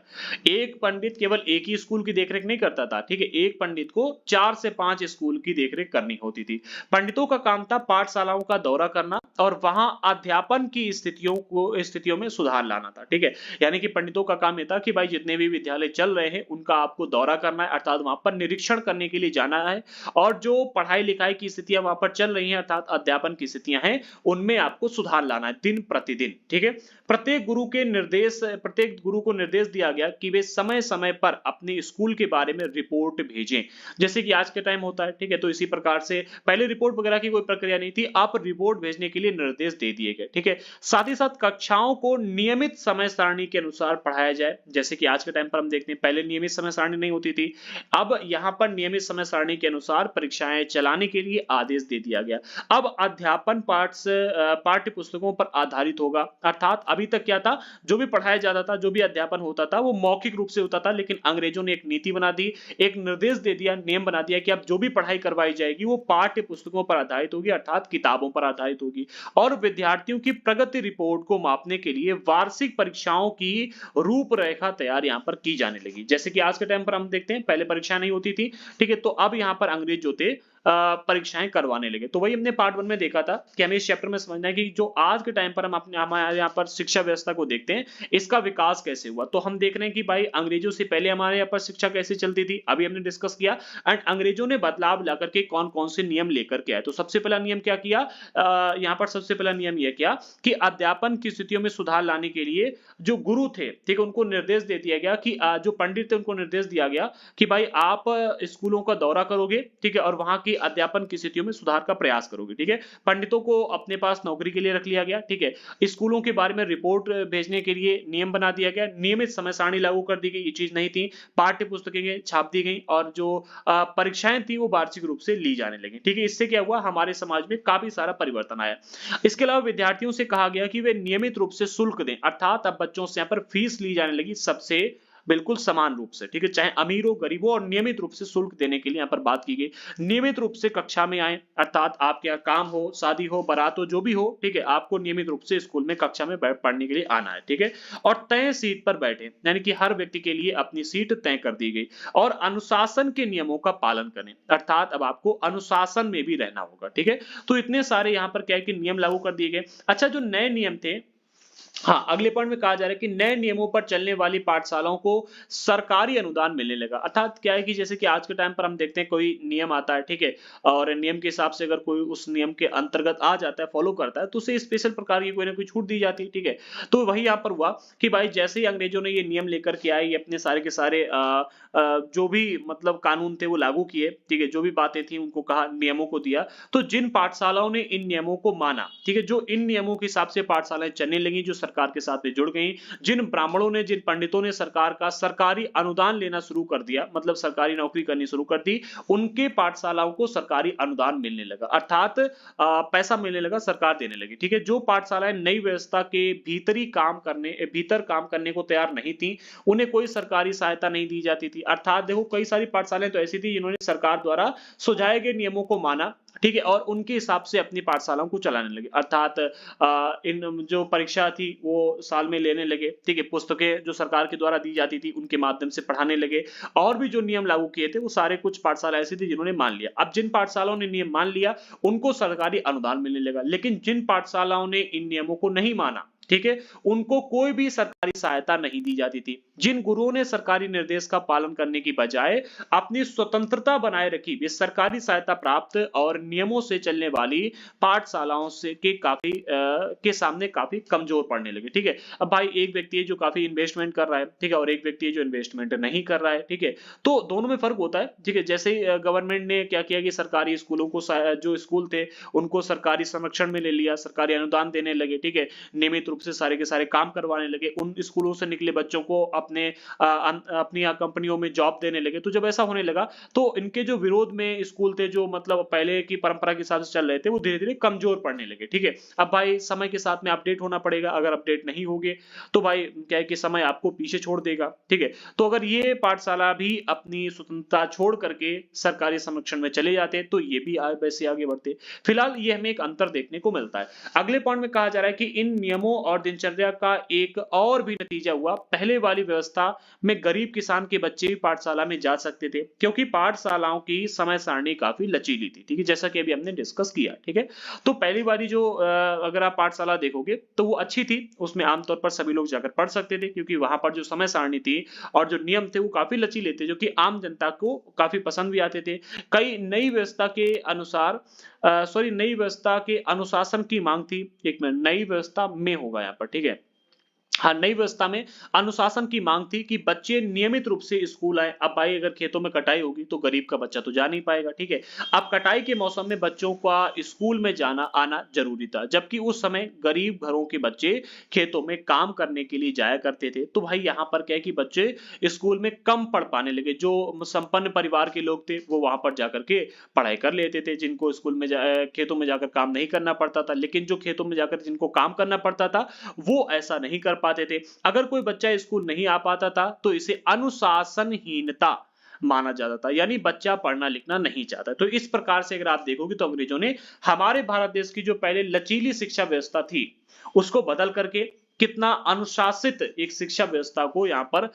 एक पंडित केवल एक ही स्कूल की देखरेख नहीं करता था, ठीक है। एक पंडित को 4 से 5 स्कूल की देखरेख करनी होती थी। पंडितों का काम था पाठशालाओं का दौरा करना और वहां अध्यापन की स्थितियों में सुधार लाना था, ठीक है। यानी कि पंडितों का काम यह था कि भाई जितने भी विद्यालय चल रहे हैं उनका आपको दौरा करना है, अर्थात वहां पर निरीक्षण करने के लिए जाना है, और जो पढ़ाई लिखाई की स्थितियां वहां पर चल रही हैं, अर्थात अध्यापन की स्थितियां हैं, उनमें आपको सुधार लाना है दिन प्रतिदिन, ठीक है। प्रत्येक गुरु को निर्देश दिया गया कि वे समय समय पर अपने स्कूल के बारे में रिपोर्ट भेजें, जैसे कि आज के टाइम होता है, ठीक है। तो इसी प्रकार से पहले रिपोर्ट वगैरह की कोई प्रक्रिया नहीं थी, आप रिपोर्ट भेजने के लिए निर्देश दे दिए गए, ठीक है। साथ ही साथ कक्षाओं को नियमित समय सारणी के अनुसार पढ़ाया जाए, जैसे कि आज के टाइम पर हम देखते हैं पहले नियमित समय सारणी नहीं होती थी, अब यहां पर नियमित समय सारणी के अनुसार परीक्षाएं चलाने के लिए आदेश दे दिया गया। अब अध्यापन पाठ्य पुस्तकों पर आधारित होगा, अर्थात अभी तक क्या था, जो भी पढ़ाया जाता था, जो भी अध्यापन होता था, वो मौखिक रूप से होता था, लेकिन अंग्रेजों ने एक नीति बना दी, एक निर्देश दे दिया, नियम बना दिया कि अब जो भी पढ़ाई करवाई जाएगी वो पाठ्य पुस्तकों पर आधारित होगी, अर्थात किताबों पर आधारित होगी। और विद्यार्थियों की प्रगति रिपोर्ट को मापने के लिए वार्षिक परीक्षाओं की रूपरेखा तैयार यहां पर की जाने लगी। जैसे कि आज के टाइम पर हम देखते हैं पहले परीक्षा नहीं होती थी, ठीक है। तो अब यहां पर अंग्रेज जो थे परीक्षाएं करवाने लगे। तो वही हमने पार्ट 1 में देखा था कि हमें इस चैप्टर में समझना है कि जो आज के टाइम पर हमारे यहाँ पर शिक्षा व्यवस्था को देखते हैं, इसका विकास कैसे हुआ। तो हम देख रहे हैं कि भाई अंग्रेजों से पहले हमारे यहाँ पर शिक्षा कैसे चलती थी, अभी हमने डिस्कस किया, एंड अंग्रेजों ने बदलाव ला करके कौन कौन से नियम लेकर के आए। तो सबसे पहला नियम क्या किया, यहाँ पर सबसे पहला नियम यह किया कि अध्यापन की स्थितियों में सुधार लाने के लिए जो गुरु थे, ठीक है, उनको निर्देश दे दिया गया कि जो पंडित थे उनको निर्देश दिया गया कि भाई आप स्कूलों का दौरा करोगे, ठीक है, और वहां की अध्यापन की स्थितियों में सुधार का प्रयास करोगे, ठीक है। पंडितों को अपने पास नौकरी के लिए रख लिया गया, ठीक है। स्कूलों के बारे में रिपोर्ट भेजने के लिए नियम बना दिया गया, नियमित समय सारणी लागू कर दी गई, ये चीज नहीं थी। पाठ्य पुस्तकें छाप दी गई और जो परीक्षाएं थी वो वार्षिक रूप से ली जाने लगी, ठीक है। इससे क्या हुआ, हमारे समाज में काफी सारा परिवर्तन आया। इसके अलावा विद्यार्थियों से कहा गया कि वे नियमित रूप से शुल्क दें, अर्थात अब बच्चों से यहाँ पर फीस ली जाने लगी सबसे बिल्कुल समान रूप से, ठीक है, चाहे अमीर हो गरीब हो, और नियमित रूप से शुल्क देने के लिए यहाँ पर बात की गई। नियमित रूप से कक्षा में आए, अर्थात आपके यहाँ काम हो, शादी हो, बारात हो, जो भी हो, ठीक है, आपको नियमित रूप से स्कूल में कक्षा में पढ़ने के लिए आना है, ठीक है। और तय सीट पर बैठे, यानी कि हर व्यक्ति के लिए अपनी सीट तय कर दी गई, और अनुशासन के नियमों का पालन करें, अर्थात अब आपको अनुशासन में भी रहना होगा, ठीक है। तो इतने सारे यहाँ पर क्या है कि नियम लागू कर दिए गए। अच्छा, जो नए नियम थे, हाँ, अगले पॉइंट में कहा जा रहा है कि नए नियमों पर चलने वाली पाठशालाओं को सरकारी अनुदान मिलने लगा। अर्थात क्या है कि जैसे कि आज के टाइम पर हम देखते हैं कोई नियम आता है, ठीक है, और नियम के हिसाब से अगर कोई उस नियम के अंतर्गत आ जाता है, फॉलो करता है, तो उसे स्पेशल प्रकार की कोई ना कोई छूट दी जाती है, ठीक है। तो वही यहाँ पर हुआ कि भाई जैसे ही अंग्रेजों ने ये नियम लेकर के आए, ये अपने सारे के सारे जो भी मतलब कानून थे वो लागू किए, ठीक है, जो भी बातें थी उनको कहा, नियमों को दिया। तो जिन पाठशालाओं ने इन नियमों को माना, ठीक है, जो इन नियमों के हिसाब से पाठशालाएं चलने लगी, जो सरकार के साथ में जुड़ गई, जिन ब्राह्मणों ने, जिन पंडितों ने सरकार का सरकारी अनुदान लेना शुरू कर दिया, मतलब सरकारी नौकरी करनी शुरू कर दी, उनके पाठशालाओं को सरकारी अनुदान मिलने लगा, अर्थात पैसा मिलने लगा, सरकार देने लगी, ठीक है। जो पाठशालाएं नई व्यवस्था के भीतर काम करने को तैयार नहीं थी, उन्हें कोई सरकारी सहायता नहीं दी जाती थी। अर्थात देखो, कई सारी पाठशालाएं तो ऐसी थी जिन्होंने सरकार द्वारा सुझाए गए नियमों को माना, ठीक है, और उनके हिसाब से अपनी पाठशालाओं को चलाने लगे, अर्थात इन जो परीक्षा थी वो साल में लेने लगे, ठीक है, पुस्तकें जो सरकार के द्वारा दी जाती थी उनके माध्यम से पढ़ाने लगे, और भी जो नियम लागू किए थे वो सारे, कुछ पाठशाला ऐसी थी जिन्होंने मान लिया। अब जिन पाठशालाओं ने नियम मान लिया उनको सरकारी अनुदान मिलने लगा, लेकिन जिन पाठशालाओं ने इन नियमों को नहीं माना, ठीक है, उनको कोई भी सरकारी सहायता नहीं दी जाती थी। जिन गुरुओं ने सरकारी निर्देश का पालन करने की बजाय अपनी स्वतंत्रता बनाए रखी, वे सरकारी सहायता प्राप्त और नियमों से चलने वाली पाठशालाओं से के सामने काफी कमजोर पड़ने लगे। ठीक है, अब भाई एक व्यक्ति है जो काफी इन्वेस्टमेंट कर रहा है, ठीक है, और एक व्यक्ति है जो इन्वेस्टमेंट नहीं कर रहा है, ठीक है, तो दोनों में फर्क होता है। ठीक है, जैसे गवर्नमेंट ने क्या किया कि सरकारी स्कूलों को जो स्कूल थे उनको सरकारी संरक्षण में ले लिया, सरकारी अनुदान देने लगे, ठीक है, नियमित रूप से सारे के सारे काम करवाने लगे, उन स्कूलों से निकले बच्चों को अपनी कंपनियों में जॉब देने लगे। तो जब ऐसा होने लगा तो इनके जो विरोध में स्कूल थे, जो मतलब पहले की परंपरा के हिसाब से चल रहे थे, वो धीरे धीरे कमजोर पड़ने लगे। ठीक है, अब भाई समय के साथ में अपडेट होना पड़ेगा, अगर अपडेट नहीं होगे तो भाई क्या है कि समय आपको पीछे छोड़ देगा। ठीक है, तो अगर ये पाठशाला भी अपनी स्वतंत्रता छोड़ करके सरकारी संरक्षण में चले जाते तो ये भी वैसे आगे बढ़ते। फिलहाल ये हमें एक अंतर देखने को मिलता है। अगले पॉइंट में कहा जा रहा है कि इन नियमों और दिनचर्या का एक और भी नतीजा हुआ, पहले वाली व्यवस्था में गरीब किसान के बच्चे भी पाठशाला में जा सकते थे, क्योंकि पाठशालाओं की समय सारणी काफी लचीली थी। ठीक है, जैसा कि अभी हमने डिस्कस किया। ठीक है, तो पहली वाली जो अगर आप पाठशाला देखोगे तो वो अच्छी थी, उसमें आमतौर पर सभी लोग जाकर पढ़ सकते थे, क्योंकि वहां पर जो समय सारणी थी और जो नियम थे वो काफी लचीले थे, जो कि आम जनता को काफी पसंद भी आते थे। कई नई व्यवस्था के अनुसार नई व्यवस्था के अनुशासन की मांग थी। एक मिनट, नई व्यवस्था में होगा यहाँ पर, ठीक है, हाँ, नई व्यवस्था में अनुशासन की मांग थी कि बच्चे नियमित रूप से स्कूल आए। अब भाई अगर खेतों में कटाई होगी तो गरीब का बच्चा तो जा नहीं पाएगा। ठीक है, अब कटाई के मौसम में बच्चों का स्कूल में जाना आना जरूरी था, जबकि उस समय गरीब घरों के बच्चे खेतों में काम करने के लिए जाया करते थे। तो भाई यहाँ पर क्या है कि बच्चे स्कूल में कम पढ़ पाने लगे। जो संपन्न परिवार के लोग थे वो वहां पर जाकर के पढ़ाई कर लेते थे, जिनको स्कूल में खेतों में जाकर काम नहीं करना पड़ता था। लेकिन जो खेतों में जाकर जिनको काम करना पड़ता था वो ऐसा नहीं कर पाते थे। अगर कोई बच्चा स्कूल नहीं आ पाता था तो इसे अनुशासनहीनता माना जाता था, यानी बच्चा पढ़ना लिखना नहीं चाहता। तो इस प्रकार से अगर आप देखोगे तो अंग्रेजों ने हमारे भारत देश की जो पहले लचीली शिक्षा व्यवस्था थी उसको बदल करके कितना अनुशासित एक शिक्षा व्यवस्था को यहाँ पर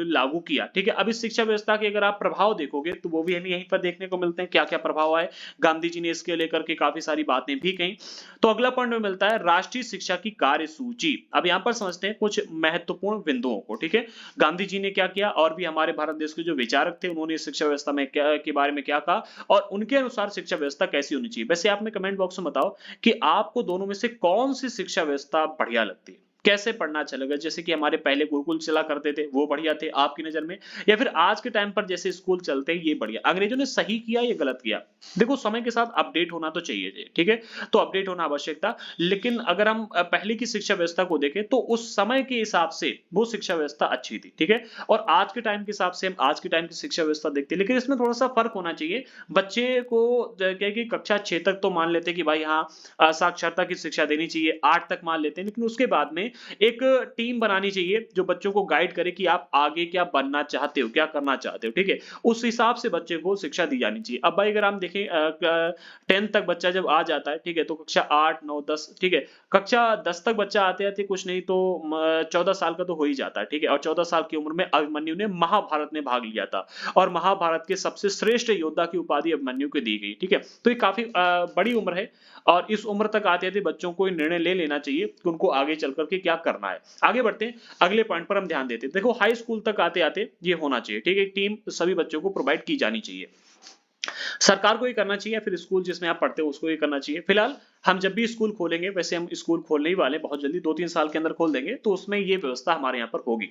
लागू किया। ठीक है, अब इस शिक्षा व्यवस्था के अगर आप प्रभाव देखोगे तो वो भी हमें यहीं पर देखने को मिलते हैं, क्या क्या प्रभाव आए। गांधी जी ने इसके लेकर के काफी सारी बातें भी कही। तो अगला पॉइंट में मिलता है राष्ट्रीय शिक्षा की कार्यसूची। अब यहाँ पर समझते हैं कुछ महत्वपूर्ण बिंदुओं को। ठीक है, गांधी जी ने क्या किया और भी हमारे भारत देश के जो विचारक थे उन्होंने शिक्षा व्यवस्था में के बारे में क्या कहा और उनके अनुसार शिक्षा व्यवस्था कैसी होनी चाहिए। वैसे आप में कमेंट बॉक्स में बताओ कि आपको दोनों में से कौन सी शिक्षा व्यवस्था बढ़िया लगती है, कैसे पढ़ना अच्छा लगा। जैसे कि हमारे पहले गुरुकुल चला करते थे वो बढ़िया थे आपकी नजर में, या फिर आज के टाइम पर जैसे स्कूल चलते हैं ये बढ़िया। अंग्रेजों ने सही किया या गलत किया? देखो, समय के साथ अपडेट होना तो चाहिए। ठीक है, तो अपडेट होना आवश्यक था, लेकिन अगर हम पहले की शिक्षा व्यवस्था को देखें तो उस समय के हिसाब से वो शिक्षा व्यवस्था अच्छी थी। ठीक है, और आज के टाइम के हिसाब से हम आज के टाइम की शिक्षा व्यवस्था देखते हैं, लेकिन इसमें थोड़ा सा फर्क होना चाहिए। बच्चे को क्या है कि कक्षा 6 तक तो मान लेते कि भाई हाँ साक्षरता की शिक्षा देनी चाहिए, 8 तक मान लेते हैं, लेकिन उसके बाद में एक टीम बनानी चाहिए जो बच्चों को गाइड करे कि आप आगे क्या बनना चाहते हो, क्या करना चाहते हो। ठीक है, उस हिसाब से बच्चे को शिक्षा दी जानी चाहिए। अब भाई अगर हम देखें 10 तक बच्चा जब आ जाता है, ठीक है, तो कक्षा 8 9 10, ठीक है, कक्षा 10 तक बच्चा आते आते कुछ नहीं तो 14 साल का तो हो ही जाता है। ठीक है, और 14 साल की उम्र में अभिमन्यु ने महाभारत में भाग लिया था और महाभारत के सबसे श्रेष्ठ योद्धा की उपाधि अभिमन्यु को दी गई। ठीक है, तो ये काफी बड़ी उम्र है और इस उम्र तक आते आते बच्चों को निर्णय ले लेना चाहिए कि उनको आगे चल करके क्या करना है। आगे बढ़ते हैं, अगले पॉइंट पर हम ध्यान देते हैं। देखो, हाई स्कूल तक आते आते ये होना चाहिए। ठीक है, टीम सभी बच्चों को प्रोवाइड की जानी चाहिए, सरकार को ही करना चाहिए या फिर स्कूल जिसमें आप पढ़ते हो उसको ही करना चाहिए। फिलहाल हम जब भी स्कूल खोलेंगे, वैसे हम स्कूल खोलने ही वाले बहुत जल्दी 2-3 साल के अंदर खोल देंगे, तो उसमें ये व्यवस्था हमारे यहाँ पर होगी।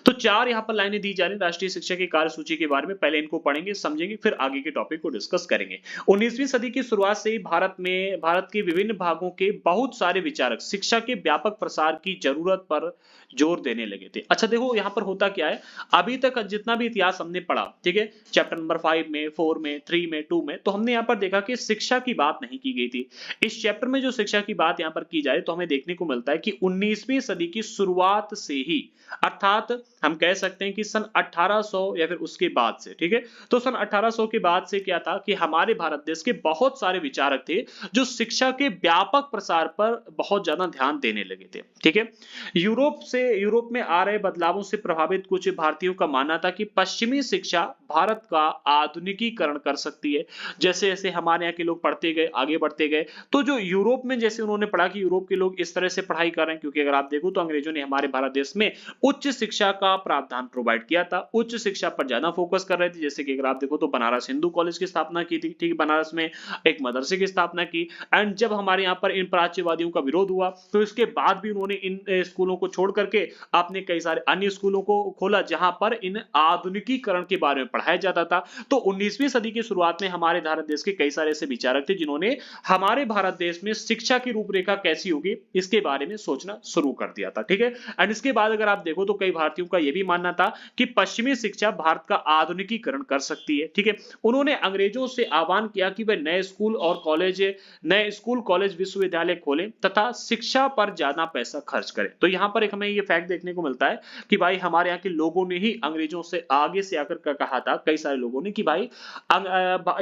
तो 4 यहाँ पर लाइनें दी जा रही राष्ट्रीय शिक्षा की कार्यसूची के बारे में। पहले इनको पढ़ेंगे, समझेंगे, फिर आगे के टॉपिक को डिस्कस करेंगे। 19वीं सदी की शुरुआत से ही भारत के विभिन्न भागों के बहुत सारे विचारक शिक्षा के व्यापक प्रसार की जरूरत पर जोर देने लगे थे। अच्छा देखो, यहाँ पर होता क्या है, अभी तक जितना भी इतिहास हमने पढ़ा, ठीक है, चैप्टर नंबर 5 में, 4 में, 3 में, 2 में, तो हमने यहाँ पर देखा कि शिक्षा की बात नहीं की गई थी। इस चैप्टर में जो शिक्षा की बात यहाँ पर की जाए तो हमें देखने को मिलता है कि 19वीं सदी की शुरुआत से ही, अर्थात हम कह सकते हैं कि सन 1800 या फिर उसके बाद से, ठीक है, तो सन 1800 के बाद से क्या था कि हमारे भारत देश के बहुत सारे विचारक थे जो शिक्षा के व्यापक प्रसार पर बहुत ज्यादा ध्यान देने लगे थे। ठीक है, यूरोप में आ रहे बदलावों से प्रभावित कुछ भारतीयों का मानना था कि पश्चिमी शिक्षा भारत का आधुनिकीकरण कर सकती है। जैसे जैसे हमारे यहाँ के लोग पढ़ते गए, आगे बढ़ते गए, तो जो यूरोप में जैसे उन्होंने पढ़ा कि यूरोप के लोग इस तरह से पढ़ाई कर रहे हैं, क्योंकि अगर आप देखो तो अंग्रेजों ने हमारे भारत देश में उच्च शिक्षा का प्रावधान प्रोवाइड किया था, उच्च शिक्षा पर ज्यादा फोकस कर रहे थे। जैसे कि अगर आप देखो तो बनारस हिंदू कॉलेज की स्थापना की थी, ठीक है, बनारस में एक मदरसे की स्थापना की। एंड जब हमारे यहाँ पर इन प्राच्यवादियों का विरोध हुआ तो इसके बाद भी उन्होंने इन स्कूलों को छोड़ करके आपने कई सारे अन्य स्कूलों को खोला जहां पर इन आधुनिकीकरण के बारे में पढ़ाया जाता था। तो 19वीं सदी की शुरुआत में हमारे भारत देश के कई सारे ऐसे विचारक थे जिन्होंने हमारे भारत देश में शिक्षा की रूपरेखा कैसी होगी इसके बारे में सोचना शुरू कर दिया था, ठीक है। एंड इसके बाद अगर आप देखो तो कई भारतीयों का यह भी मानना था कि पश्चिमी शिक्षा भारत का आधुनिकीकरण कर सकती है, ठीक है। उन्होंने अंग्रेजों से आह्वान किया कि वे नए स्कूल कॉलेज विश्वविद्यालय खोलें तथा शिक्षा पर ज्यादा पैसा खर्च करें। तो यहां पर एक हमें ये फैक्ट देखने को मिलता है कि भाई हमारे यहाँ के लोगों ने ही अंग्रेजों से आगे से आकर कहा था, कई सारे लोगों ने, कि भाई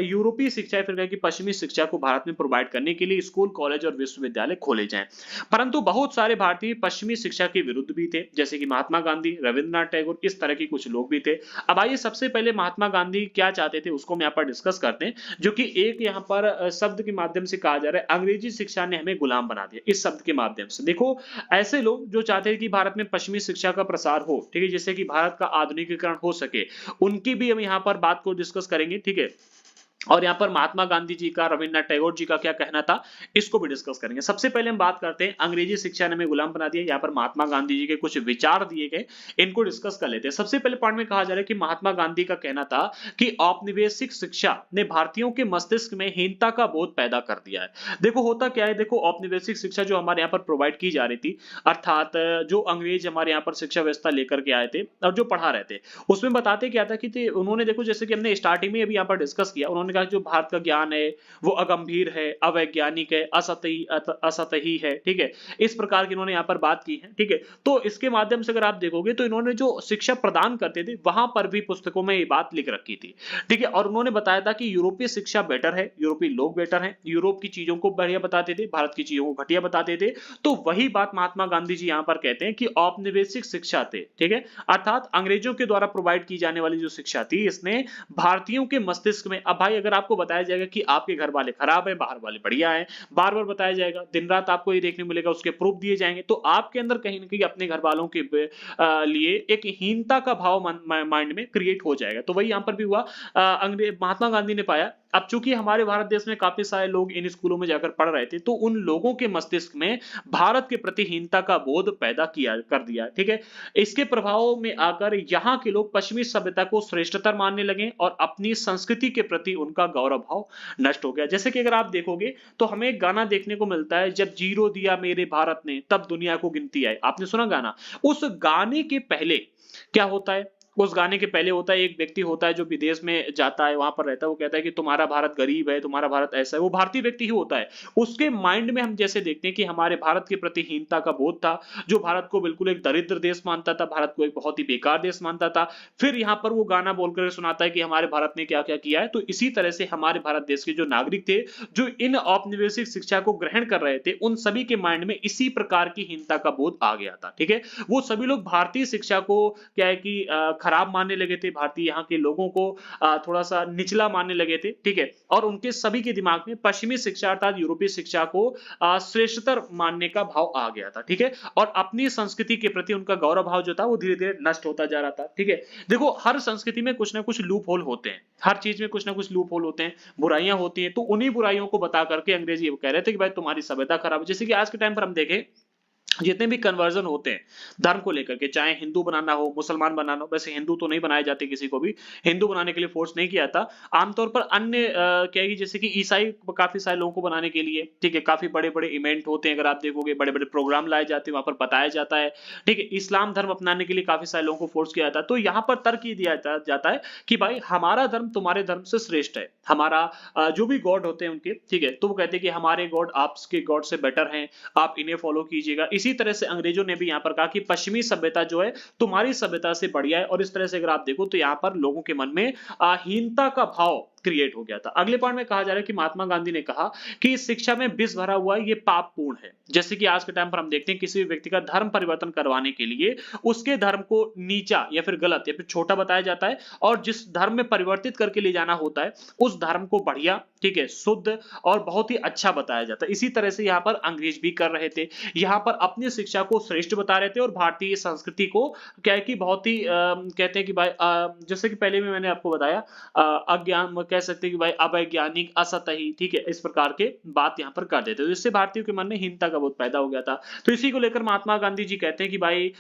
यूरोपीय शिक्षा या फिर पश्चिमी शिक्षा को भारत में प्रोवाइड करने के लिए स्कूल कॉलेज और विश्वविद्यालय खोले जाएं। परंतु बहुत सारे भारतीय पश्चिमी शिक्षा के विरुद्ध भी थे, जैसे कि महात्मा गांधी, रविंद्रनाथ टैगोर, इस तरह के कुछ लोग भी थे। अब आइए सबसे पहले महात्मा गांधी क्या चाहते थे उसको हम यहाँ पर डिस्कस करते हैं, जो कि एक यहाँ पर शब्द के माध्यम से कहा जा रहा है, अंग्रेजी शिक्षा ने हमें गुलाम बना दिया। इस शब्द के माध्यम से देखो, ऐसे लोग जो चाहते हैं कि भारत में पश्चिमी शिक्षा का प्रसार हो, ठीक है, जिससे कि भारत का आधुनिकीकरण हो सके, उनकी भी हम यहाँ पर बात को डिस्कस करेंगे, ठीक है। और यहाँ पर महात्मा गांधी जी का, रविंद्रनाथ टैगोर जी का क्या कहना था इसको भी डिस्कस करेंगे। सबसे पहले हम बात करते हैं अंग्रेजी शिक्षा ने हमें गुलाम बना दिया। यहाँ पर महात्मा गांधी जी के कुछ विचार दिए गए, इनको डिस्कस कर लेते हैं। सबसे पहले पॉइंट में कहा जा रहा है कि महात्मा गांधी का कहना था कि औपनिवेशिक शिक्षा ने भारतीयों के मस्तिष्क में हीनता का बोध पैदा कर दिया है। देखो होता क्या है, देखो औपनिवेशिक शिक्षा जो हमारे यहाँ पर प्रोवाइड की जा रही थी, अर्थात जो अंग्रेज हमारे यहाँ पर शिक्षा व्यवस्था लेकर के आए थे और जो पढ़ा रहे थे, उसमें बताते क्या था कि उन्होंने, देखो जैसे कि हमने स्टार्टिंग में अभी यहाँ पर डिस्कस किया, उन्होंने कहा जो भारत का ज्ञान है वो अगंभीर है, अवैज्ञानिक है, असतही है, ठीक है। इस प्रकार की इन्होंने यहाँ पर बात की है, ठीक है। तो इसके माध्यम से अगर आप देखोगे तो इन्होंने जो शिक्षा प्रदान करते थे वहां पर भी पुस्तकों में ये बात लिख रखी थी, ठीक है। और उन्होंने बताया था कि यूरोपीय शिक्षा बेटर है, यूरोपीय लोग बेटर हैं, यूरोप की चीजों को बढ़िया बताते थे, भारत की चीजों को घटिया बताते थे। तो वही बात महात्मा गांधी जी यहाँ पर कहते हैं कि औपनिवेशिक शिक्षा थे, ठीक है, अर्थात अंग्रेजों के द्वारा प्रोवाइड की जाने वाली जो शिक्षा थी इसने भारतीयों के मस्तिष्क में, अब भाई अगर आपको बताया जाएगा कि आपके घर वाले खराब है, बाहर वाले बढ़िया है, बार बार बताया जाएगा, दिन रात आपको ये देखने मिलेगा, उसके प्रूफ दिए जाएंगे, तो आपके अंदर कहीं ना कहीं अपने घर वालों के लिए एक हीनता का भाव माइंड में क्रिएट हो जाएगा। तो वही यहां पर भी हुआ। महात्मा गांधी ने पाया, अब चूंकि हमारे भारत देश में काफी सारे लोग इन स्कूलों में जाकर पढ़ रहे थे, तो उन लोगों के मस्तिष्क में भारत के प्रति हीनता का बोध पैदा किया कर दिया, ठीक है। इसके प्रभाव में आकर यहाँ के लोग पश्चिमी सभ्यता को श्रेष्ठतर मानने लगे और अपनी संस्कृति के प्रति उनका गौरव भाव नष्ट हो गया। जैसे कि अगर आप देखोगे तो हमें एक गाना देखने को मिलता है, जब जीरो दिया मेरे भारत ने तब दुनिया को गिनती आई। आपने सुना गाना? उस गाने के पहले क्या होता है? उस गाने के पहले होता है, एक व्यक्ति होता है जो विदेश में जाता है, वहां पर रहता है, वो कहता है कि तुम्हारा भारत गरीब है, तुम्हारा भारत ऐसा है। वो भारतीय व्यक्ति ही होता है, उसके माइंड में हम जैसे देखते हैं कि हमारे भारत के प्रति हीनता का बोध था, जो भारत को बिल्कुल एक दरिद्र देश मानता था, भारत को एक बहुत ही बेकार देश मानता था। फिर यहाँ पर वो गाना बोलकर सुनाता है कि हमारे भारत ने क्या क्या किया है। तो इसी तरह से हमारे भारत देश के जो नागरिक थे, जो इन औपनिवेशिक शिक्षा को ग्रहण कर रहे थे, उन सभी के माइंड में इसी प्रकार की हीनता का बोध आ गया था, ठीक है। वो सभी लोग भारतीय शिक्षा को क्या है कि खराब मानने लगे थे, भारतीय यहाँ के लोगों को थोड़ा सा निचला मानने लगे थे, ठीक है। और उनके सभी के दिमाग में पश्चिमी शिक्षा अर्थात यूरोपीय शिक्षा को श्रेष्ठतर मानने का भाव आ गया था, ठीक है। और अपनी संस्कृति के प्रति उनका गौरव भाव जो था वो धीरे धीरे नष्ट होता जा रहा था, ठीक है। देखो हर संस्कृति में कुछ ना कुछ लूप होल होते हैं, हर चीज में कुछ ना कुछ लूप होल होते हैं, बुराइयां होती हैं। तो उन्हीं बुराइयों को बता करके अंग्रेज ये कह रहे थे कि भाई तुम्हारी सभ्यता खराब है। जैसे कि आज के टाइम पर हम देखें, जितने भी कन्वर्जन होते हैं धर्म को लेकर के, चाहे हिंदू बनाना हो, मुसलमान बनाना हो, वैसे हिंदू तो नहीं बनाए जाते, किसी को भी हिंदू बनाने के लिए फोर्स नहीं किया था। आमतौर पर अन्य क्या है, जैसे कि ईसाई काफी सारे लोगों को बनाने के लिए, ठीक है, काफी बड़े बड़े इवेंट होते हैं, अगर आप देखोगे बड़े बड़े प्रोग्राम लाए जाते हैं, वहां पर बताया जाता है, ठीक है। इस्लाम धर्म अपनाने के लिए काफी सारे लोगों को फोर्स किया जाता है। तो यहाँ पर तर्क ये दिया जाता है कि भाई हमारा धर्म तुम्हारे धर्म से श्रेष्ठ है, हमारा जो भी गॉड होते हैं उनके, ठीक है। तो वो कहते हैं कि हमारे गॉड आपके गॉड से बेटर हैं, आप इन्हें फॉलो कीजिएगा। इसी तरह से अंग्रेजों ने भी यहाँ पर कहा कि पश्चिमी सभ्यता जो है तुम्हारी सभ्यता से बढ़िया है। और इस तरह से अगर आप देखो तो यहाँ पर लोगों के मन में हीनता का भाव क्रिएट हो गया था। अगले पॉइंट में कहा जा रहा है कि महात्मा गांधी ने कहा कि इस शिक्षा में विष भरा हुआ है, ये पापपूर्ण है। जैसे कि आज के टाइम पर हम देखते हैं किसी भी व्यक्ति का धर्म परिवर्तन करवाने के लिए उसके धर्म को नीचा या फिर गलत या फिर छोटा बताया जाता है, और जिस धर्म में परिवर्तित करके ले जाना होता है उस धर्म को बढ़िया, ठीक है, शुद्ध और बहुत ही अच्छा बताया जाता है। इसी तरह से यहाँ पर अंग्रेज भी कर रहे थे, यहाँ पर अपनी शिक्षा को श्रेष्ठ बता रहे थे और भारतीय संस्कृति को क्या है कि बहुत ही कहते हैं कि भाई जैसे कि पहले भी मैंने आपको बताया अज्ञान कह सकते हैं कि भाई अवैज्ञानिक, असतही, ठीक है, इस प्रकार के बात यहाँ पर कर देते, तो इससे भारतीयों के मन में हीनता का बहुत पैदा हो गया था। तो इसी को लेकर महात्मा गांधी जी कहते हैं कि भाई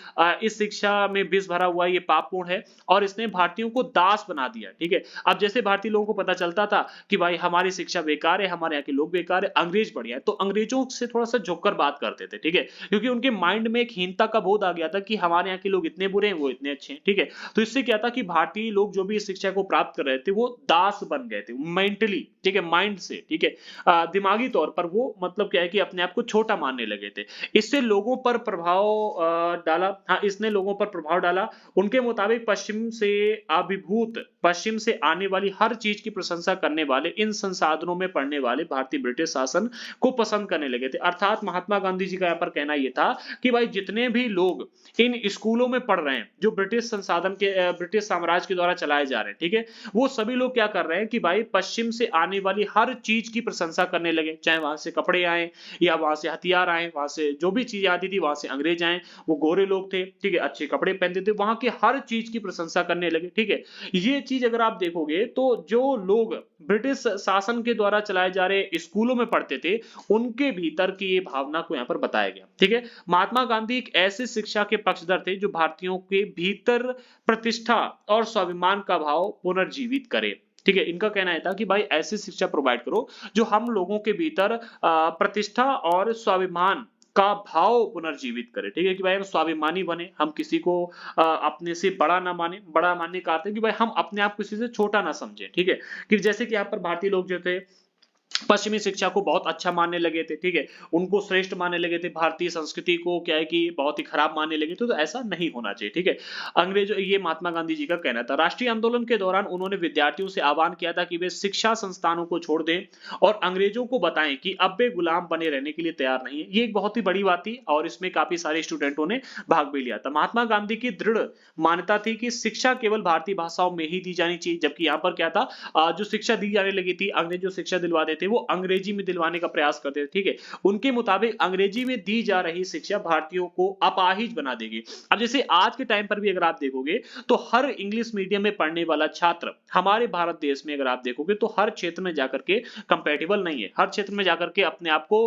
इस शिक्षा में विष भरा हुआ है, ये पापपूर्ण है और इसने भारतीयों को दास बना दिया, ठीक है। अब जैसे भारतीय लोगों को पता चलता था कि भाई हमारी शिक्षा बेकार है, हमारे यहाँ के लोग बेकार है, अंग्रेज बढ़िया है, तो अंग्रेजों से थोड़ा सा झुककर बात करते थे, ठीक है, क्योंकि उनके माइंड में एक हीनता का बोध आ गया था कि हमारे यहाँ के लोग इतने बुरे हैं, वो इतने अच्छे हैं, ठीक है। तो इससे क्या था कि भारतीय लोग जो भी इस शिक्षा को प्राप्त कर रहे थे वो दास बन गए थे मेंटली, ठीक है, माइंड से, ठीक है, दिमागी तौर पर वो मतलब क्या है कि अपने आप को छोटा मानने लगे थे। इससे लोगों पर प्रभाव डाला, हाँ, इसने लोगों पर प्रभाव डाला। उनके मुताबिक पश्चिम से अभिभूत, पश्चिम से आने वाली हर चीज की प्रशंसा करने वाले, इन संसाधनों में पढ़ने वाले भारतीय ब्रिटिश शासन को पसंद करने लगे थे। अर्थात महात्मा गांधी जी का यहाँ पर कहना यह था कि भाई जितने भी लोग इन स्कूलों में पढ़ रहे हैं जो ब्रिटिश संसाधन के ब्रिटिश साम्राज्य के द्वारा चलाए जा रहे हैं, ठीक है, वो सभी लोग क्या कर रहे हैं कि भाई पश्चिम से आने वाली हर चीज की प्रशंसा करने लगे, चाहे वहां से कपड़े आए या वहां से हथियार आए, वहां से जो भी चीजें आती थी, वहां से अंग्रेज आए, वो गोरे लोग थे, ठीक है, अच्छे कपड़े पहनते थे, वहां के हर चीज की प्रशंसा करने लगे, ठीक है। ये चीज अगर आप देखोगे तो जो लोग ब्रिटिश शासन के द्वारा चलाए जा रहे स्कूलों में पढ़ते थे उनके भीतर की ये भावना को यहाँ पर बताया गया, ठीक है। महात्मा गांधी एक ऐसी शिक्षा के पक्षधर थे जो भारतीयों के भीतर प्रतिष्ठा और स्वाभिमान का भाव पुनर्जीवित करे, ठीक है। इनका कहना था कि भाई ऐसी शिक्षा प्रोवाइड करो जो हम लोगों के भीतर प्रतिष्ठा और स्वाभिमान का भाव पुनर्जीवित करे, ठीक है, कि भाई हम स्वाभिमानी बने, हम किसी को अपने से बड़ा ना माने। बड़ा मानने का अर्थ है कि भाई हम अपने आप किसी से छोटा ना समझे, ठीक है, कि जैसे कि यहाँ पर भारतीय लोग जो थे पश्चिमी शिक्षा को बहुत अच्छा मानने लगे थे, ठीक है, उनको श्रेष्ठ मानने लगे थे, भारतीय संस्कृति को क्या है कि बहुत ही खराब मानने लगे थे, तो ऐसा नहीं होना चाहिए, ठीक है। अंग्रेजों, ये महात्मा गांधी जी का कहना था। राष्ट्रीय आंदोलन के दौरान उन्होंने विद्यार्थियों से आह्वान किया था कि वे शिक्षा संस्थानों को छोड़ दें और अंग्रेजों को बताएं कि अब वे गुलाम बने रहने के लिए तैयार नहीं है। ये एक बहुत ही बड़ी बात थी और इसमें काफी सारे स्टूडेंटों ने भाग भी लिया था। महात्मा गांधी की दृढ़ मान्यता थी कि शिक्षा केवल भारतीय भाषाओं में ही दी जानी चाहिए, जबकि यहाँ पर क्या था, जो शिक्षा दी जाने लगी थी, अंग्रेज जो शिक्षा दिलवाते थे वो अंग्रेजी में दिलवाने का प्रयास करते थे, ठीक है। उनके मुताबिक अंग्रेजी में दी जा रही शिक्षा भारतीयों को अपाहिज बना देगी। अब जैसे आज के टाइम पर भी अगर आप देखोगे तो हर इंग्लिश मीडियम में पढ़ने वाला छात्र हमारे भारत देश में अगर आप देखोगे तो हर क्षेत्र में जाकर के कंपैटिबल नहीं है, हर क्षेत्र में जाकर के अपने आप को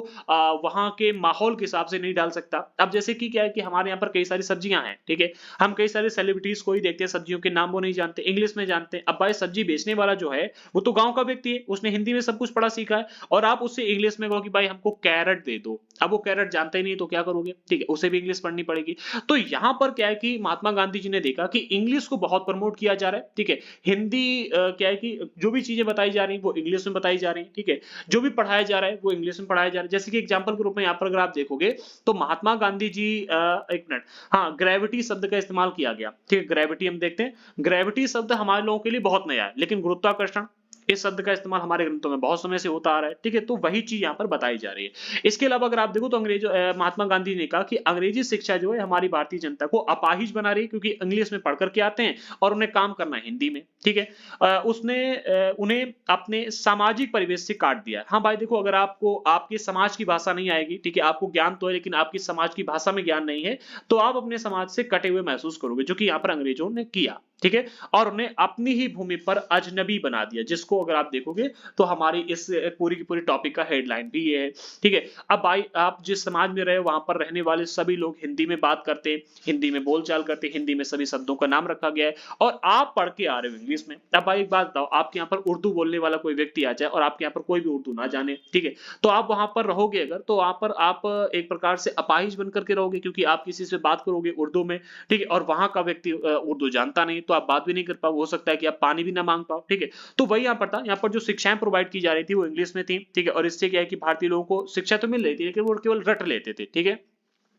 वहां के माहौल के हिसाब से नहीं डाल सकता। अब जैसे कि क्या है कि हमारे यहाँ पर कई सारी सब्जियां हैं, ठीक है, हम कई सारे सेलिब्रिटीज को ही देखते हैं, सब्जियों के नाम वो नहीं जानते, इंग्लिश में जानते हैं। अब भाई सब्जी बेचने वाला जो है वो तो गांव का व्यक्ति है, उसने हिंदी में सब कुछ पढ़ा सीखा है, और आप उससे इंग्लिश में कहो कि भाई हमको कैरेट दे दो, अब वो कैरेट जानता ही नहीं तो क्या करोगे, ठीक है, उसे भी इंग्लिश पढ़नी पड़ेगी। तो यहां पर क्या है कि महात्मा गांधी जी ने देखा कि इंग्लिश को बहुत प्रमोट किया जा रहा है, ठीक है, हिंदी क्या है कि जो भी चीजें बताई जा रही है वो इंग्लिश में बताई जा रही है, ठीक है, जो भी पढ़ाया जा रहा है वो इंग्लिश में पढ़ाया जा रहा है। जैसे कि एग्जांपल के रूप में यहाँ पर अगर आप देखोगे तो महात्मा गांधी जी एक मिनट, हाँ, ग्रेविटी शब्द का इस्तेमाल किया गया, ठीक है, ग्रेविटी हम देखते हैं, ग्रेविटी शब्द हमारे लोगों के लिए बहुत नया है, लेकिन गुरुत्वाकर्षण इस शब्द का इस्तेमाल हमारे ग्रंथों में बहुत समय से होता आ रहा है, ठीक है, तो वही चीज यहाँ पर बताई जा रही है। इसके अलावा अगर आप देखो तो महात्मा गांधी ने कहा कि अंग्रेजी शिक्षा जो है हमारी भारतीय जनता को अपाहिज बना रही है, क्योंकि इंग्लिश में पढ़ करके आते हैं और उन्हें काम करना है हिंदी में, ठीक है। उसने उन्हें अपने सामाजिक परिवेश से काट दिया। हाँ भाई देखो, अगर आपको आपके समाज की भाषा नहीं आएगी, ठीक है, आपको ज्ञान तो है लेकिन आपकी समाज की भाषा में ज्ञान नहीं है, तो आप अपने समाज से कटे हुए महसूस करोगे, जो कि यहाँ पर अंग्रेजों ने किया, ठीक है, और उन्हें अपनी ही भूमि पर अजनबी बना दिया, जिसको अगर आप देखोगे तो हमारी इस पूरी की पूरी टॉपिक का हेडलाइन भी ये है, ठीक है। अब भाई आप जिस समाज में रहे वहां पर रहने वाले सभी लोग हिंदी में बात करते हैं, हिंदी में बोलचाल करते हैं, हिंदी में सभी शब्दों का नाम रखा गया है, और आप पढ़ के आ रहे हो इंग्लिश में। अब भाई एक बात बताओ, आपके यहाँ पर उर्दू बोलने वाला कोई व्यक्ति आ जाए और आपके यहाँ पर कोई भी उर्दू ना जाने, ठीक है, तो आप वहां पर रहोगे अगर, तो वहां पर आप एक प्रकार से अपाहिज बनकर के रहोगे, क्योंकि आप किसी से बात करोगे उर्दू में, ठीक है, और वहां का व्यक्ति उर्दू जानता नहीं, तो आप बात भी नहीं कर पाओ, हो सकता है कि आप पानी भी ना मांग पाओ, ठीक है। तो वही यहाँ पर था, यहाँ पर जो शिक्षाएं प्रोवाइड की जा रही थी वो इंग्लिश में थी, ठीक है, और इससे क्या है कि भारतीय लोगों को शिक्षा तो मिल रही थी लेकिन वो केवल रट लेते थे, ठीक है।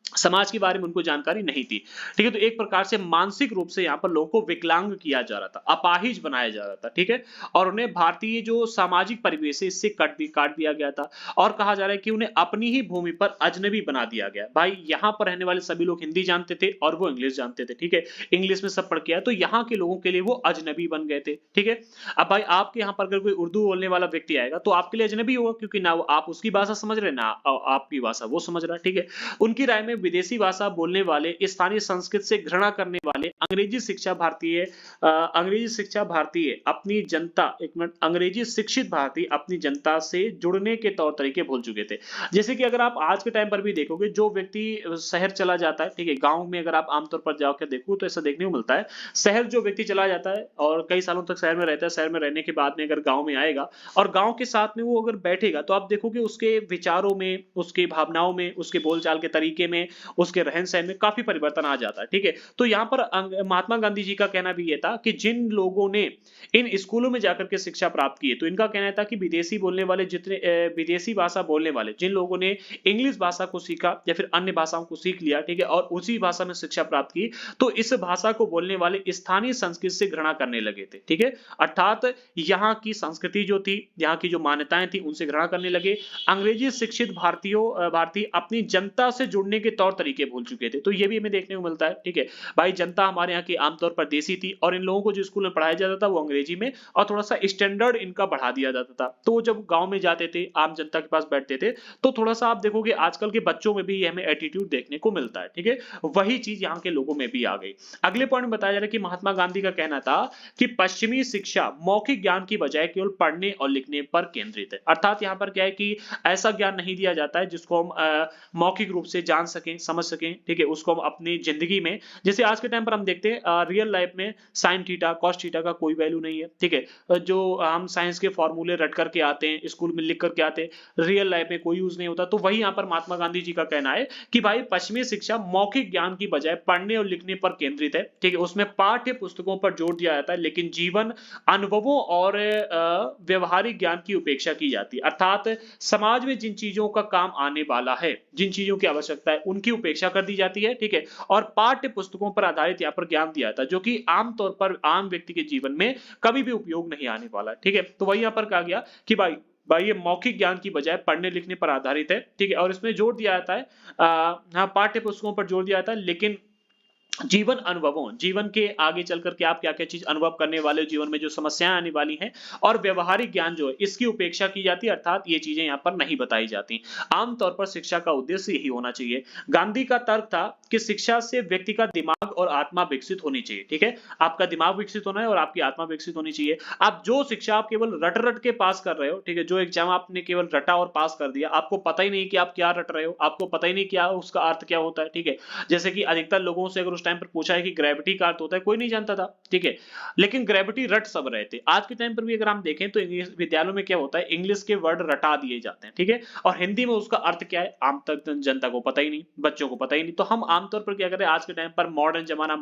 समाज के बारे में उनको जानकारी नहीं थी। ठीक है? तो एक प्रकार से मानसिक रूप से यहाँ पर लोगों को विकलांग किया जा रहा था, अपाहिज बनाया जा रहा था, ठीक है? और उन्हें भारतीय जो सामाजिक परिवेश है इससे काट दिया गया था और कहा जा रहा है कि उन्हें अपनी ही भूमि पर अजनबी बना दिया गया। भाई यहाँ पर रहने वाले सभी लोग हिंदी जानते थे और वो इंग्लिश जानते थे, ठीक है? इंग्लिश में सब पढ़ के आए तो यहाँ के लोगों के लिए वो अजनबी बन गए थे, ठीक है? अब भाई आपके यहाँ पर अगर कोई उर्दू बोलने वाला व्यक्ति आएगा तो आपके लिए अजनबी होगा क्योंकि ना आप उसकी भाषा समझ रहे हैं, ना आपकी भाषा वो समझ रहा है, ठीक है? उनकी राय में विदेशी भाषा बोलने वाले, स्थानीय संस्कृत से घृणा करने वाले, अंग्रेजी शिक्षा भारतीय अपनी जनता, एक मिनट, अंग्रेजी शिक्षित भारतीय अपनी जनता से जुड़ने के तौर तरीके भूल चुके थे। जैसे कि अगर आप आज के टाइम पर भी देखोगे, जो व्यक्ति शहर चला जाता है, ठीक है, गांव में अगर आप आमतौर पर जाकर देखो तो ऐसा देखने को मिलता है, शहर जो व्यक्ति चला जाता है और कई सालों तक शहर में रहता है, शहर में रहने के बाद में अगर गांव में आएगा और गांव के साथ में वो अगर बैठेगा तो आप देखोगे उसके विचारों में, उसकी भावनाओं में, उसके बोलचाल के तरीके में, उसके रहन-सहन में काफ़ी परिवर्तन आ जाता है, ठीक है? तो यहाँ पर महात्मा गांधी जी का कहना भी ये था कि जिन लोगों ने इन स्कूलों में जाकर के शिक्षा प्राप्त की है, तो इनका कहना था कि विदेशी बोलने वाले विदेशी भाषा बोलने वाले जिन लोगों ने इंग्लिश भाषा को सीखा या फिर अन्य भाषाओं को सीख लिया, ठीक है? और उसी भाषा में शिक्षा प्राप्त की, तो इस भाषा को बोलने वाले स्थानीय संस्कृति से घृणा करने लगे थे, ठीक है? अर्थात यहाँ की संस्कृति जो थी, यहाँ की जो मान्यताएं थी, उनसे घृणा करने लगे। अंग्रेजी शिक्षित भारतीय अपनी जनता से जुड़ने के तौर तरीके भूल चुके थे। तो ये भी हमें देखने को मिलता है, ठीक है? भाई जनता हमारे यहाँ की आमतौर पर देसी थी और इन लोगों को जो स्कूल में पढ़ाया जाता था वो अंग्रेजी में और थोड़ा-सा स्टैंडर्ड इनका बढ़ा दिया जाता था। तो वो जब गाँव में जाते थे, आम जनता के पास बैठते थे, तो थोड़ा-सा आप देखोगे आजकल के बच्चों में भी ये हमें एटीट्यूड देखने को मिलता है, ठीक है? वही चीज़ यहाँ के लोगों में भी आ गई। अगले पॉइंट में बताया जा रहा है कि महात्मा गांधी का कहना था कि पश्चिमी शिक्षा मौखिक ज्ञान की बजाय केवल पढ़ने और लिखने पर केंद्रित है। अर्थात यहाँ पर क्या है कि ऐसा ज्ञान नहीं दिया जाता है जिसको हम मौखिक रूप से जान सकें, समझ सकें, ठीक है? उसको हम अपनी ज़िंदगी में, जैसे आज के टाइम पर हम देखते हैं रियल लाइफ में साइन थीटा, कॉस थीटा का कोई वैल्यू नहीं है, ठीक है? जो हम साइंस के फॉर्मूले रट कर के आते हैं, स्कूल में लिख कर के आते हैं, रियल लाइफ में कोई यूज़ नहीं होता। तो वही यहाँ पर महात्मा गांधी जी का कहना है कि भाई पश्चिमी शिक्षा मौखिक ज्ञान की बजाय पढ़ने और लिखने पर केंद्रित है, ठीक है? उसमें पाठ्य पुस्तकों पर जोर दिया जाता है लेकिन जीवन अनुभवों और व्यवहारिक ज्ञान की उपेक्षा की जाती है। अर्थात समाज में जिन चीज़ों का काम आने वाला है, जिन चीज़ों की आवश्यकता है, उनकी उपेक्षा कर दी जाती है, ठीक है? और पाठ्य पुस्तकों पर आधारित यहाँ पर ज्ञान दिया जाता है, जो कि आम तौर पर आम व्यक्ति के जीवन में कभी भी उपयोग नहीं आने वाला है, ठीक है? तो वही यहाँ पर कहा गया कि भाई ये मौखिक ज्ञान की बजाय पढ़ने लिखने पर आधारित है, ठीक है? और इसमें जोर दिया जाता है हाँ, पाठ्य पुस्तकों पर जोर दिया जाता है लेकिन जीवन अनुभवों, जीवन के आगे चल कर के आप क्या-क्या चीज़ अनुभव करने वाले हो, जीवन में जो समस्याएँ आने वाली हैं और व्यावहारिक ज्ञान जो है, इसकी उपेक्षा की जाती है, अर्थात ये चीज़ें यहाँ पर नहीं बताई जाती। आम तौर पर शिक्षा का उद्देश्य यही होना चाहिए। गांधी का तर्क था कि शिक्षा से व्यक्ति का दिमाग और आत्मा विकसित होनी चाहिए, ठीक है? आपका दिमाग विकसित होना है और आपकी आत्मा विकसित होनी चाहिए। आप जो शिक्षा आप केवल रट-रट के पास कर रहे हो, ठीक है? जो एग्ज़ाम आपने केवल रटा और पास कर दिया, आपको पता ही नहीं कि आप क्या रट रहे हो, आपको पता ही नहीं क्या उसका अर्थ क्या होता है, ठीक है? जैसे कि अधिकतर लोगों से अगर उस टाइम पर पूछा है कि ग्रेविटी का अर्थ होता है, कोई नहीं जानता था, ठीक है? लेकिन ग्रेविटी रट सब रहे थे। आज के टाइम पर भी अगर हम देखें तो इंग्लिश विद्यालयों में क्या होता है, इंग्लिश के वर्ड रटा दिए जाते हैं, ठीक है? और हिंदी में उसका अर्थ क्या है, आम तक जनता को पता ही नहीं, बच्चों को पता ही नहीं। तो हम आमतौर पर क्या करें आज के टाइम पर मॉडर्न जमाना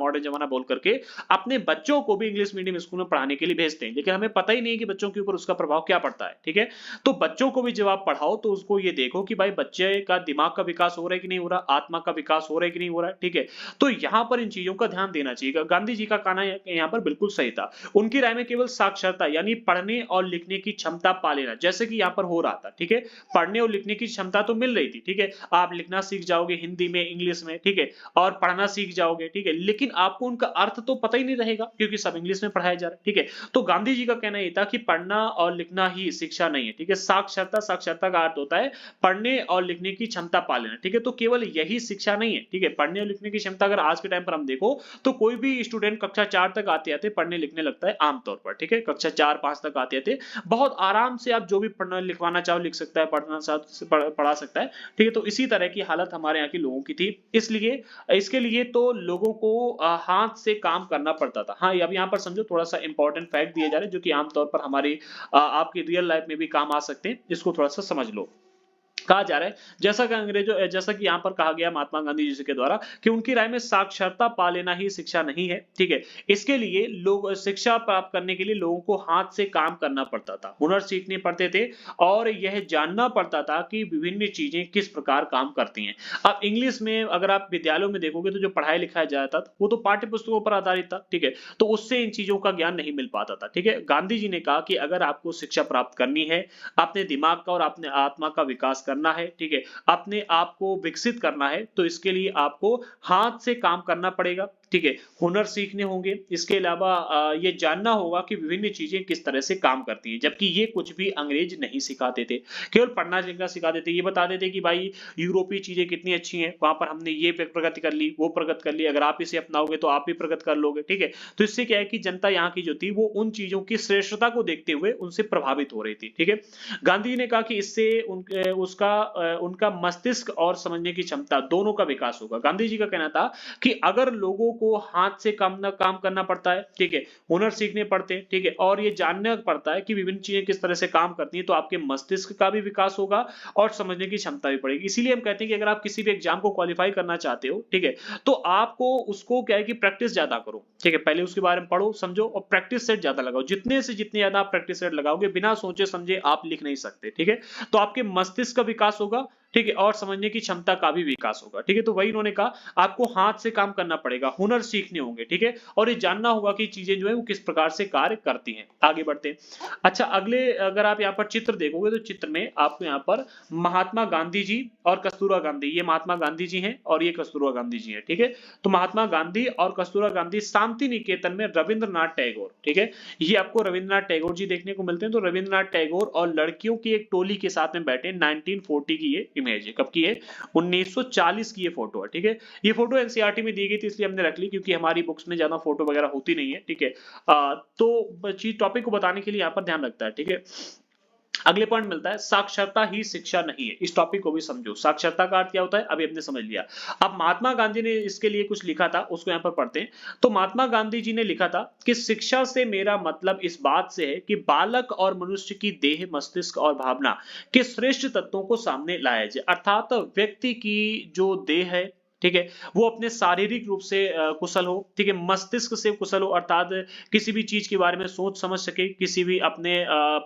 बोल करके अपने बच्चों को भी इंग्लिश मीडियम स्कूल में पढ़ाने के लिए भेजते हैं, लेकिन हमें पता ही नहीं कि बच्चों के ऊपर उसका प्रभाव क्या पड़ता है, ठीक है? तो बच्चों को भी जब आप पढ़ाओ तो उसको ये देखो कि भाई बच्चे का दिमाग का विकास हो रहा है कि नहीं हो रहा, आत्मा का विकास हो रहा है कि नहीं हो रहा है, ठीक है? तो यहाँ पर इन चीज़ों का ध्यान देना चाहिए। गांधी जी का कहना यहाँ पर बिल्कुल सही था। उनकी राय में केवल साक्षरता यानी पढ़ने और लिखने की क्षमता पा लेना, जैसे कि यहाँ पर हो रहा था, ठीक है? पढ़ने और लिखने की क्षमता तो मिल रही थी, ठीक है? आप लिखना सीख जाओगे हिंदी में, इंग्लिश में, ठीक है? और पढ़ना सीख जाओगे, ठीक है? लेकिन आपको उनका अर्थ तो पता ही नहीं रहेगा क्योंकि सब इंग्लिश में पढ़ाया जा रहा है, ठीक है? तो गांधी जी का कहना ये था कि पढ़ना और लिखना ही शिक्षा नहीं है, ठीक है? साक्षरता का अर्थ होता है पढ़ने और लिखने की क्षमता पा लेना, ठीक है? तो केवल यही शिक्षा नहीं है, ठीक है? पढ़ने और लिखने की क्षमता अगर आज के टाइम पर हम देखो तो कोई भी स्टूडेंट कक्षा 4 तक आते-आते पढ़ने लिखने लगता है आमतौर पर, ठीक है? कक्षा 4-5 तक आते-आते बहुत आराम से आप जो भी पढ़ना लिखवाना चाहो लिख सकता है, पढ़ा सकता है, ठीक है? तो इसी तरह की हालत हमारे यहाँ के लोगों की थी। इसलिए इसके लिए तो लोगों को हाथ से काम करना पड़ता था। हाँ, अब यहाँ पर समझो थोड़ा-सा इंपॉर्टेंट फैक्ट दिए जा रहे हैं जो कि आमतौर पर हमारी आपकी रियल लाइफ में भी काम आ सकते हैं। इसको थोड़ा-सा समझ लो। कहा जा रहा है जैसा कि यहाँ पर कहा गया महात्मा गांधी जी के द्वारा कि उनकी राय में साक्षरता पा लेना ही शिक्षा नहीं है। ठीक है, इसके लिए लोग शिक्षा प्राप्त करने के लिए लोगों को हाथ से काम करना पड़ता था, हुनर सीखने पड़ते थे और यह जानना पड़ता था कि विभिन्न चीजें किस प्रकार काम करती हैं। अब इंग्लिश में अगर आप विद्यालयों में देखोगे तो जो पढ़ाई लिखाया जाता था वो तो पाठ्य पुस्तकों पर आधारित था। ठीक है, तो उससे इन चीजों का ज्ञान नहीं मिल पाता था। ठीक है, गांधी जी ने कहा कि अगर आपको शिक्षा प्राप्त करनी है, अपने दिमाग का और अपने आत्मा का विकास करना है, ठीक है, अपने आप को विकसित करना है, तो इसके लिए आपको हाथ से काम करना पड़ेगा। ठीक है, हुनर सीखने होंगे, इसके अलावा ये जानना होगा कि विभिन्न चीजें किस तरह से काम करती हैं, जबकि ये कुछ भी अंग्रेज नहीं सिखाते थे, केवल पढ़ना लिखना सिखाते थे। ये बताते थे कि भाई यूरोपीय चीजें कितनी अच्छी हैं, वहां पर हमने ये प्रगति कर ली, वो प्रगति कर ली, अगर आप इसे अपनाओगे तो आप भी प्रगति कर लोगे। ठीक है, तो इससे क्या है कि जनता यहाँ की जो थी वो उन चीजों की श्रेष्ठता को देखते हुए उनसे प्रभावित हो रही थी। ठीक है, गांधी जी ने कहा कि इससे उनका मस्तिष्क और समझने की क्षमता दोनों का विकास होगा। गांधी जी का कहना था कि अगर लोगों को हाथ से काम करना पड़ता है, ठीक है, हुनर सीखने पड़ते हैं, ठीक है, और ये जानना पड़ता है कि विभिन्न चीजें किस तरह से काम करती हैं, तो आपके मस्तिष्क का भी विकास होगा और समझने की क्षमता भी बढ़ेगी। इसीलिए हम कहते हैं कि अगर आप किसी भी एग्जाम को क्वालिफाई करना चाहते हो, ठीक है, तो आपको उसको क्या है कि प्रैक्टिस ज्यादा करो। ठीक है, पहले उसके बारे में पढ़ो, समझो और प्रैक्टिस सेट ज्यादा लगाओ। जितने से जितने ज्यादा आप प्रैक्टिस सेट लगाओगे, बिना सोचे समझे आप लिख नहीं सकते। ठीक है, तो आपके मस्तिष्क का विकास होगा, ठीक है, और समझने की क्षमता का भी विकास होगा। ठीक है, तो वही उन्होंने कहा आपको हाथ से काम करना पड़ेगा, हुनर सीखने होंगे, ठीक है, और ये जानना होगा कि चीजें जो है वो किस प्रकार से कार्य करती हैं। आगे बढ़ते हैं। अच्छा, अगले अगर आप यहाँ पर चित्र देखोगे तो चित्र में आपको यहाँ पर महात्मा गांधी जी और कस्तूरबा गांधी, ये महात्मा गांधी जी हैं और ये कस्तूरबा गांधी जी हैं। ठीक है, तो महात्मा गांधी और कस्तूरबा गांधी शांति निकेतन में रविंद्रनाथ टैगोर, ठीक है, ये आपको रविंद्रनाथ टैगोर जी देखने को मिलते हैं। तो रविंद्रनाथ टैगोर और लड़कियों की एक टोली के साथ में बैठे 1940 की ये इमेज है। कब की है? 1940 की ये फोटो है। ठीक है, ये फोटो एनसीईआरटी में दी गई थी इसलिए हमने रख ली, क्योंकि हमारी बुक्स में ज्यादा फोटो वगैरह होती नहीं है। ठीक है, तो चीज टॉपिक को बताने के लिए यहाँ पर ध्यान रखता है। ठीक है, अगले पॉइंट मिलता है साक्षरता ही शिक्षा नहीं है। इस टॉपिक को भी समझो, साक्षरता का अर्थ क्या होता है अभी हमने समझ लिया। अब महात्मा गांधी ने इसके लिए कुछ लिखा था, उसको यहाँ पर पढ़ते हैं। तो महात्मा गांधी जी ने लिखा था कि शिक्षा से मेरा मतलब इस बात से है कि बालक और मनुष्य की देह, मस्तिष्क और भावना के श्रेष्ठ तत्वों को सामने लाया जाए। अर्थात व्यक्ति की जो देह है, ठीक है, वो अपने शारीरिक रूप से कुशल हो, ठीक है, मस्तिष्क से कुशल हो, अर्थात किसी भी चीज के बारे में सोच समझ सके, किसी भी अपने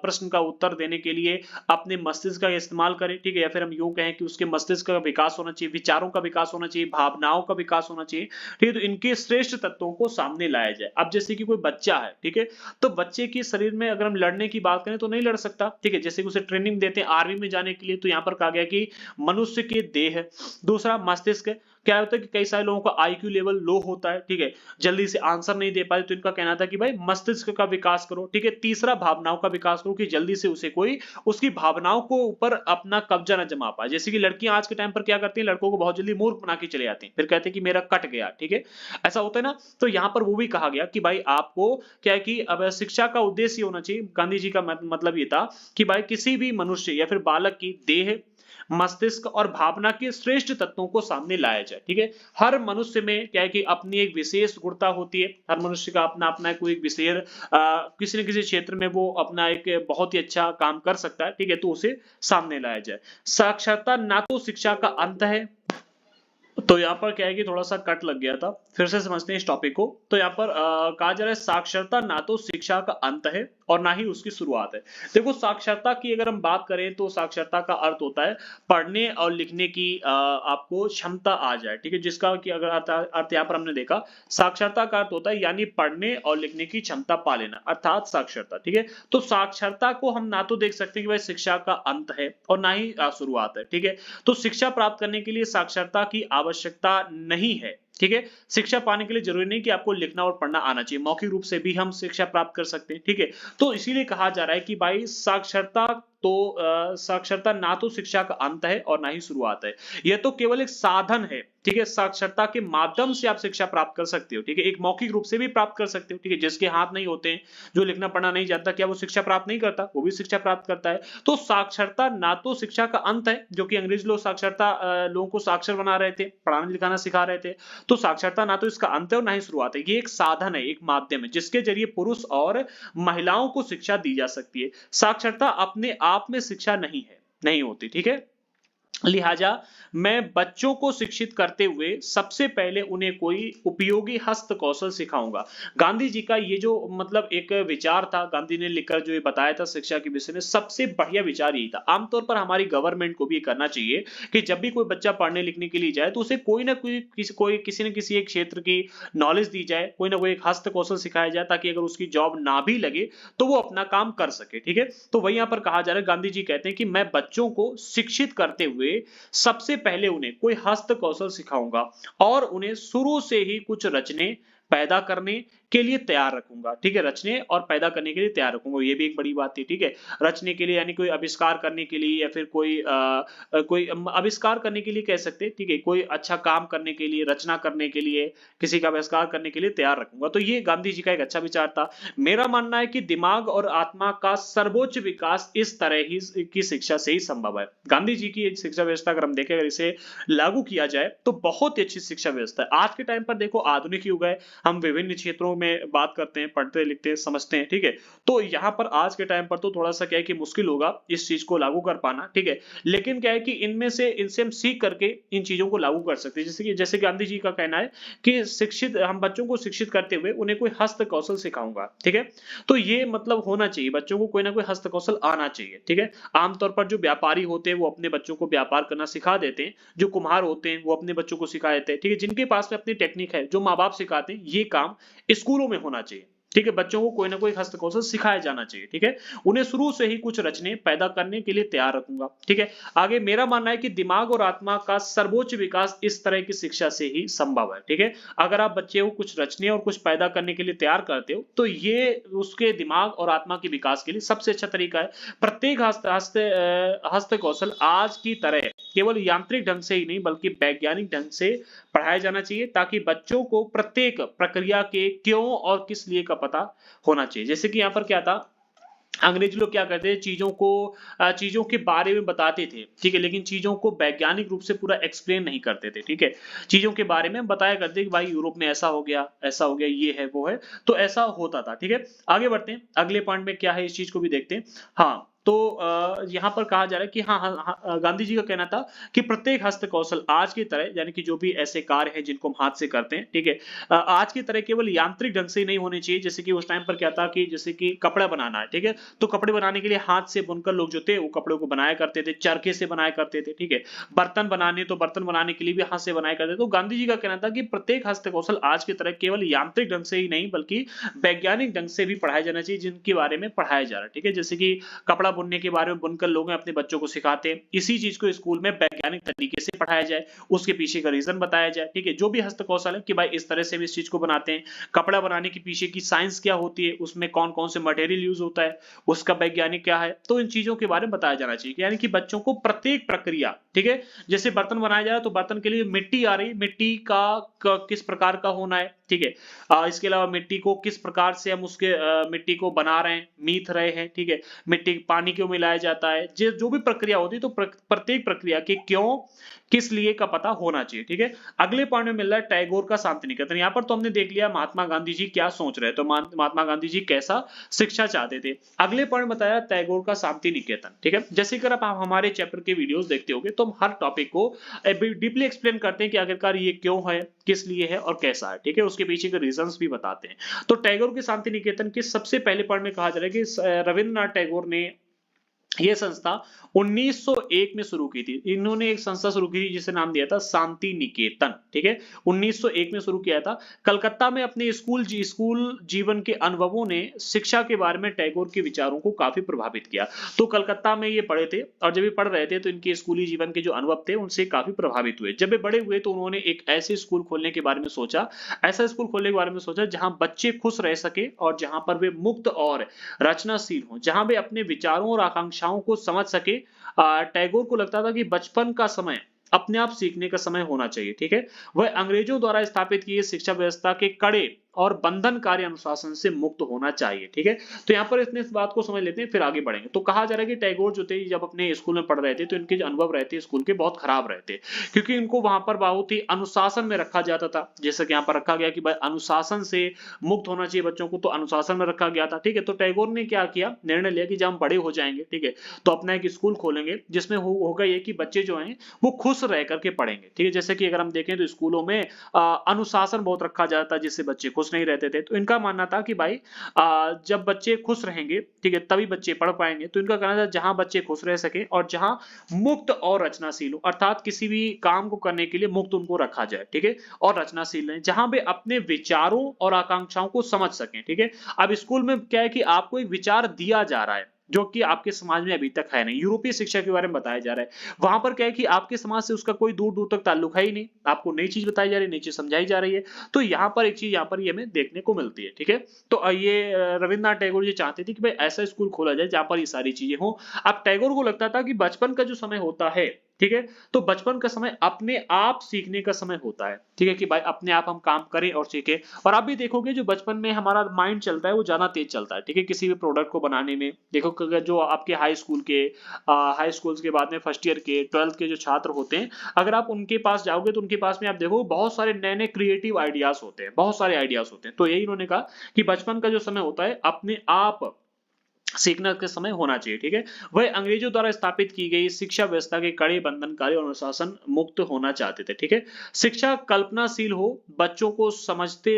प्रश्न का उत्तर देने के लिए अपने मस्तिष्क का इस्तेमाल करे। ठीक है, या फिर हम यूं कहें कि उसके मस्तिष्क का विकास होना चाहिए, विचारों का विकास होना चाहिए, भावनाओं का विकास होना चाहिए। ठीक है, तो इनके श्रेष्ठ तत्वों को सामने लाया जाए। अब जैसे कि कोई बच्चा है, ठीक है, तो बच्चे के शरीर में अगर हम लड़ने की बात करें तो नहीं लड़ सकता। ठीक है, जैसे कि उसे ट्रेनिंग देते हैं आर्मी में जाने के लिए, तो यहाँ पर कहा गया कि मनुष्य के देह, दूसरा मस्तिष्क। क्या होता है कि कई सारे लोगों का आईक्यू लेवल लो होता है, ठीक है, जल्दी से आंसर नहीं दे पाते, तो इनका कहना था कि भाई मस्तिष्क का विकास करो। ठीक है, तीसरा भावनाओं का विकास करो कि जल्दी से उसे कोई उसकी भावनाओं को ऊपर अपना कब्जा न जमा पाए। जैसे कि लड़कियां आज के टाइम पर क्या करती हैं, लड़कों को बहुत जल्दी मूर्ख बना के चले जाती हैं, फिर कहते हैं कि मेरा कट गया। ठीक है, ऐसा होता है ना। तो यहाँ पर वो भी कहा गया कि भाई आपको क्या है कि अब शिक्षा का उद्देश्य होना चाहिए। गांधी जी का मतलब ये था कि भाई किसी भी मनुष्य या फिर बालक की देह, मस्तिष्क और भावना के श्रेष्ठ तत्वों को सामने लाया जाए। ठीक है, हर मनुष्य में क्या है कि अपनी एक विशेष गुणता होती है, हर मनुष्य का अपना अपना कोई विशेष किसी न किसी क्षेत्र में वो अपना एक बहुत ही अच्छा काम कर सकता है। ठीक है, तो उसे सामने लाया जाए। साक्षरता ना तो शिक्षा का अंत है, तो यहाँ पर क्या है कि थोड़ा सा कट लग गया था, फिर से समझते हैं इस टॉपिक को। तो यहाँ पर कहा जा रहा है साक्षरता ना तो शिक्षा का अंत है और ना ही उसकी शुरुआत है। देखो, साक्षरता की अगर हम बात करें तो साक्षरता का अर्थ होता है पढ़ने और लिखने की आपको क्षमता आ जाए। ठीक है, जिसका कि अगर अर्थ यहाँ पर हमने देखा, साक्षरता का अर्थ होता है यानी पढ़ने और लिखने की क्षमता पा लेना, अर्थात साक्षरता। ठीक है, तो साक्षरता को हम ना तो देख सकते हैं कि भाई शिक्षा का अंत है और ना ही शुरुआत है। ठीक है, तो शिक्षा प्राप्त करने के लिए साक्षरता की आवश्यकता नहीं है। ठीक है, शिक्षा पाने के लिए जरूरी नहीं कि आपको लिखना और पढ़ना आना चाहिए, मौखिक रूप से भी हम शिक्षा प्राप्त कर सकते हैं। ठीक है, तो इसीलिए कहा जा रहा है कि भाई साक्षरता ना तो शिक्षा का अंत है और ना ही शुरुआत है, यह तो केवल एक साधन है। ठीक है, साक्षरता के माध्यम से आप शिक्षा प्राप्त कर सकते हो। ठीक है, एक मौखिक रूप से भी प्राप्त कर सकते हो। ठीक है, जिसके हाथ नहीं होते हैं, जो लिखना पढ़ना नहीं जानता, क्या वो शिक्षा प्राप्त नहीं करता? वो भी शिक्षा प्राप्त करता है। तो साक्षरता ना तो शिक्षा का अंत है, जो कि अंग्रेज लोग साक्षरता लोगों को साक्षर बना रहे थे, पढ़ाना लिखाना सिखा रहे थे, तो साक्षरता ना तो इसका अंत है और ना ही शुरुआत है। ये एक साधन है, एक माध्यम है, जिसके जरिए पुरुष और महिलाओं को शिक्षा दी जा सकती है। साक्षरता अपने आप में शिक्षा नहीं है, नहीं होती। ठीक है, लिहाजा मैं बच्चों को शिक्षित करते हुए सबसे पहले उन्हें कोई उपयोगी हस्त कौशल सिखाऊंगा। गांधी जी का ये जो मतलब एक विचार था, गांधी ने लिखकर जो ये बताया था शिक्षा के विषय में, सबसे बढ़िया विचार यही था। आमतौर पर हमारी गवर्नमेंट को भी ये करना चाहिए कि जब भी कोई बच्चा पढ़ने लिखने के लिए जाए तो उसे कोई ना कोई किसी न किसी एक क्षेत्र की नॉलेज दी जाए, कोई ना कोई एक हस्त कौशल सिखाया जाए, ताकि अगर उसकी जॉब ना भी लगे तो वो अपना काम कर सके। ठीक है, तो वही यहाँ पर कहा जा रहा है, गांधी जी कहते हैं कि मैं बच्चों को शिक्षित करते हुए सबसे पहले उन्हें कोई हस्त कौशल सिखाऊंगा और उन्हें शुरू से ही कुछ रचने पैदा करने के लिए तैयार रखूंगा। ठीक है, रचने और पैदा करने के लिए तैयार रखूंगा, ये भी एक बड़ी बात थी। ठीक है, रचने के लिए यानी कोई आविष्कार करने के लिए, या फिर कोई आविष्कार करने के लिए कह सकते हैं। ठीक है, कोई अच्छा काम करने के लिए, रचना करने के लिए, किसी का आविष्कार करने के लिए तैयार रखूंगा। तो ये गांधी जी का एक अच्छा विचार था। मेरा मानना है कि दिमाग और आत्मा का सर्वोच्च विकास इस तरह ही की शिक्षा से ही संभव है। गांधी जी की शिक्षा व्यवस्था अगर हम देखें, अगर इसे लागू किया जाए तो बहुत ही अच्छी शिक्षा व्यवस्था है। आज के टाइम पर देखो, आधुनिक युग है, हम विभिन्न क्षेत्रों में बात करते हैं, पढ़ते लिखते हैं, समझते हैं। ठीक है, तो यहाँ पर आज के टाइम पर तो थोड़ा सा क्या है कि मुश्किल होगा इस चीज को लागू कर पाना। ठीक है, लेकिन क्या है कि इनसे हम सीख करके इन चीजों को लागू कर सकते हैं। जैसे गांधी जी का कहना है कि हम बच्चों को शिक्षित करते हुए उन्हें कोई हस्त कौशल सिखाऊंगा। ठीक है, तो ये मतलब होना चाहिए, बच्चों को कोई ना कोई हस्त कौशल आना चाहिए। ठीक है, आमतौर पर जो व्यापारी होते हैं वो अपने बच्चों को व्यापार करना सिखा देते हैं, जो कुम्हार होते हैं वो अपने बच्चों को सिखा देते हैं। ठीक है, जिनके पास में अपनी टेक्निक है, जो माँ बाप सिखाते हैं, ये काम स्कूलों में होना चाहिए। ठीक है, बच्चों को कोई ना कोई हस्त कौशल सिखाया जाना चाहिए। ठीक है, उन्हें शुरू से ही कुछ रचने पैदा करने के लिए तैयार रखूंगा। ठीक है, आगे मेरा मानना है कि दिमाग और आत्मा का सर्वोच्च विकास इस तरह की शिक्षा से ही संभव है। ठीक है, अगर आप बच्चे को कुछ रचने और कुछ पैदा करने के लिए तैयार करते हो तो ये उसके दिमाग और आत्मा के विकास के लिए सबसे अच्छा तरीका है। प्रत्येक हस्त कौशल आज की तरह केवल यांत्रिक ढंग से ही नहीं बल्कि वैज्ञानिक ढंग से पढ़ाया जाना चाहिए, ताकि बच्चों को प्रत्येक प्रक्रिया के क्यों और किस लिए का पता होना चाहिए। जैसे कि यहाँ पर क्या था, अंग्रेजी लोग क्या करते हैं, चीजों के बारे में बताते थे। ठीक है, लेकिन चीजों को वैज्ञानिक रूप से पूरा एक्सप्लेन नहीं करते थे। ठीक है, चीजों के बारे में बताया करते कि भाई यूरोप में ऐसा हो गया, ऐसा हो गया, ये है वो है, तो ऐसा होता था। ठीक है, आगे बढ़ते हैं, अगले पॉइंट में क्या है इस चीज को भी देखते हैं। हाँ, तो यहाँ पर कहा जा रहा है कि गांधी जी का कहना था कि प्रत्येक हस्त कौशल आज की तरह, यानी कि जो भी ऐसे कार्य हैं जिनको हम हाथ से करते हैं, ठीक है, आज की तरह केवल यांत्रिक ढंग से ही नहीं होने चाहिए। जैसे कि उस टाइम पर क्या था कि जैसे कि कपड़ा बनाना है, ठीक है, तो कपड़े बनाने के लिए हाथ से बुनकर लोग जो थे वो कपड़ों को बनाया करते थे, चरखे से बनाया करते थे। ठीक है, बर्तन बनाने, तो बर्तन बनाने के लिए भी हाथ से बनाया करते थे। तो गांधी जी का कहना था कि प्रत्येक हस्त कौशल आज की तरह केवल यांत्रिक ढंग से ही नहीं बल्कि वैज्ञानिक ढंग से भी पढ़ाया जाना चाहिए, जिनके बारे में पढ़ाया जा रहा है। ठीक है, जैसे कि कपड़ा बुनने के बारे में बुनकर लोग अपने बच्चों को सिखाते हैं, इसी चीज को स्कूल में वैज्ञानिक तरीके से पढ़ाया जाए, उसके पीछे का रीजन बताया जाए। ठीक है, जो भी हस्त कौशल है कि भाई इस तरह से भी इस चीज को बनाते हैं, कपड़ा बनाने के पीछे की साइंस क्या होती है, उसमें कौन कौन से मटेरियल यूज होता है, उसका वैज्ञानिक क्या है, तो इन चीजों के बारे में बताया जाना चाहिए। यानी कि बच्चों को प्रत्येक प्रक्रिया, ठीक है, जैसे बर्तन बनाया जा रहा है तो बर्तन के लिए मिट्टी आ रही, मिट्टी का किस प्रकार का होना है। ठीक है, इसके अलावा मिट्टी को किस प्रकार से हम उसके मिट्टी को बना रहे हैं, मीथ रहे हैं। ठीक है, मिट्टी पानी क्यों मिलाया जाता है, जो भी प्रक्रिया होती है, तो प्रत्येक प्रक्रिया के क्यों किस लिए का पता होना चाहिए। ठीक है, अगले पॉइंट में मिल रहा है टैगोर का शांति निकेतन। यहाँ पर तो हमने देख लिया महात्मा गांधी जी क्या सोच रहे, तो महात्मा गांधी जी कैसा शिक्षा चाहते थे। अगले पॉइंट बताया टैगोर का शांति निकेतन। ठीक है, जैसे कि आप हमारे चैप्टर के वीडियोस देखते होंगे तो हम हर टॉपिक को डीपली एक्सप्लेन करते हैं कि आखिरकार ये क्यों है, किस लिए है और कैसा है। ठीक है, उसके पीछे के रीजंस भी बताते हैं। तो टैगोर के शांति निकेतन के सबसे पहले पॉइंट में कहा जा रहा है कि रविंद्रनाथ टैगोर ने यह संस्था 1901 में शुरू की थी। इन्होंने एक संस्था शुरू की थी जिसे नाम दिया था शांति निकेतन। ठीक है, 1901 में शुरू किया था। कलकत्ता में अपने स्कूल जीवन के अनुभवों ने शिक्षा के बारे में टैगोर के विचारों को काफी प्रभावित किया। तो कलकत्ता में ये पढ़े थे और जब ये पढ़ रहे थे तो इनके स्कूली जीवन के जो अनुभव थे उनसे काफी प्रभावित हुए। जब ये बड़े हुए तो उन्होंने एक ऐसे स्कूल खोलने के बारे में सोचा, ऐसा स्कूल खोलने के बारे में सोचा जहां बच्चे खुश रह सके और जहां पर वे मुक्त और रचनाशील हों, जहां वे अपने विचारों और आकांक्षाओं को समझ सके। टैगोर को लगता था कि बचपन का समय अपने आप सीखने का समय होना चाहिए। ठीक है, वह अंग्रेजों द्वारा स्थापित की शिक्षा व्यवस्था के कड़े और बंधनकारी अनुशासन से मुक्त होना चाहिए। ठीक है, तो यहाँ पर इतने इस बात को समझ लेते हैं, फिर आगे बढ़ेंगे। तो कहा जा रहा है कि टैगोर जो थे जब अपने स्कूल में पढ़ रहे थे तो इनके जो अनुभव रहते स्कूल के बहुत खराब रहते, क्योंकि इनको वहां पर बहुत ही अनुशासन में रखा जाता था। जैसे कि यहाँ पर रखा गया कि भाई अनुशासन से मुक्त होना चाहिए बच्चों को, तो अनुशासन में रखा गया था। ठीक है, तो टैगोर ने क्या किया, निर्णय लिया कि जब हम बड़े हो जाएंगे, ठीक है, तो अपना एक स्कूल खोलेंगे जिसमें होगा ये कि बच्चे जो हैं वो खुश रह करके पढ़ेंगे। ठीक है, जैसे कि अगर हम देखें तो स्कूलों में अनुशासन बहुत रखा जाता है जिससे बच्चे खुश नहीं रहते थे। तो इनका मानना था कि भाई जब बच्चे खुश रहेंगे, ठीक है, तभी बच्चे पढ़ पाएंगे। तो इनका कहना था जहां बच्चे खुश रह सके और जहां मुक्त और रचनाशील हो, अर्थात किसी भी काम को करने के लिए मुक्त उनको रखा जाए, ठीक है, और रचनाशील रहें, जहां वे अपने विचारों और आकांक्षाओं को समझ सकें। ठीक है, अब स्कूल में क्या है कि आपको एक विचार दिया जा रहा है जो कि आपके समाज में अभी तक है नहीं। यूरोपीय शिक्षा के बारे में बताया जा रहा है, वहां पर क्या है कि आपके समाज से उसका कोई दूर दूर तक ताल्लुक है ही नहीं, आपको नई चीज बताई जा रही है, नई चीज समझाई जा रही है। तो यहाँ पर एक चीज यहाँ पर ये हमें देखने को मिलती है। ठीक है, तो ये रविन्द्रनाथ टैगोर जी चाहते थे कि भाई ऐसा स्कूल खोला जाए जहां पर ये सारी चीजें हो। अब टैगोर को लगता था कि बचपन का जो समय होता है, ठीक है, तो बचपन का समय अपने आप सीखने का समय होता है। ठीक है, कि भाई अपने आप हम काम करें और सीखें। और आप भी देखोगे जो बचपन में हमारा माइंड चलता है वो ज्यादा तेज चलता है। ठीक है, किसी भी प्रोडक्ट को बनाने में देखो, जो आपके हाई स्कूल्स के बाद में फर्स्ट ईयर के 12th के जो छात्र होते हैं, अगर आप उनके पास जाओगे तो उनके पास में आप देखो बहुत सारे नए नए क्रिएटिव आइडियाज होते हैं, बहुत सारे आइडियाज होते हैं। तो यही इन्होंने कहा कि बचपन का जो समय होता है अपने आप सीखने का समय होना चाहिए। ठीक है, वह अंग्रेजों द्वारा स्थापित की गई शिक्षा व्यवस्था के कड़े बंधनकारी और अनुशासन मुक्त होना चाहते थे। ठीक है, शिक्षा कल्पनाशील हो, बच्चों को समझते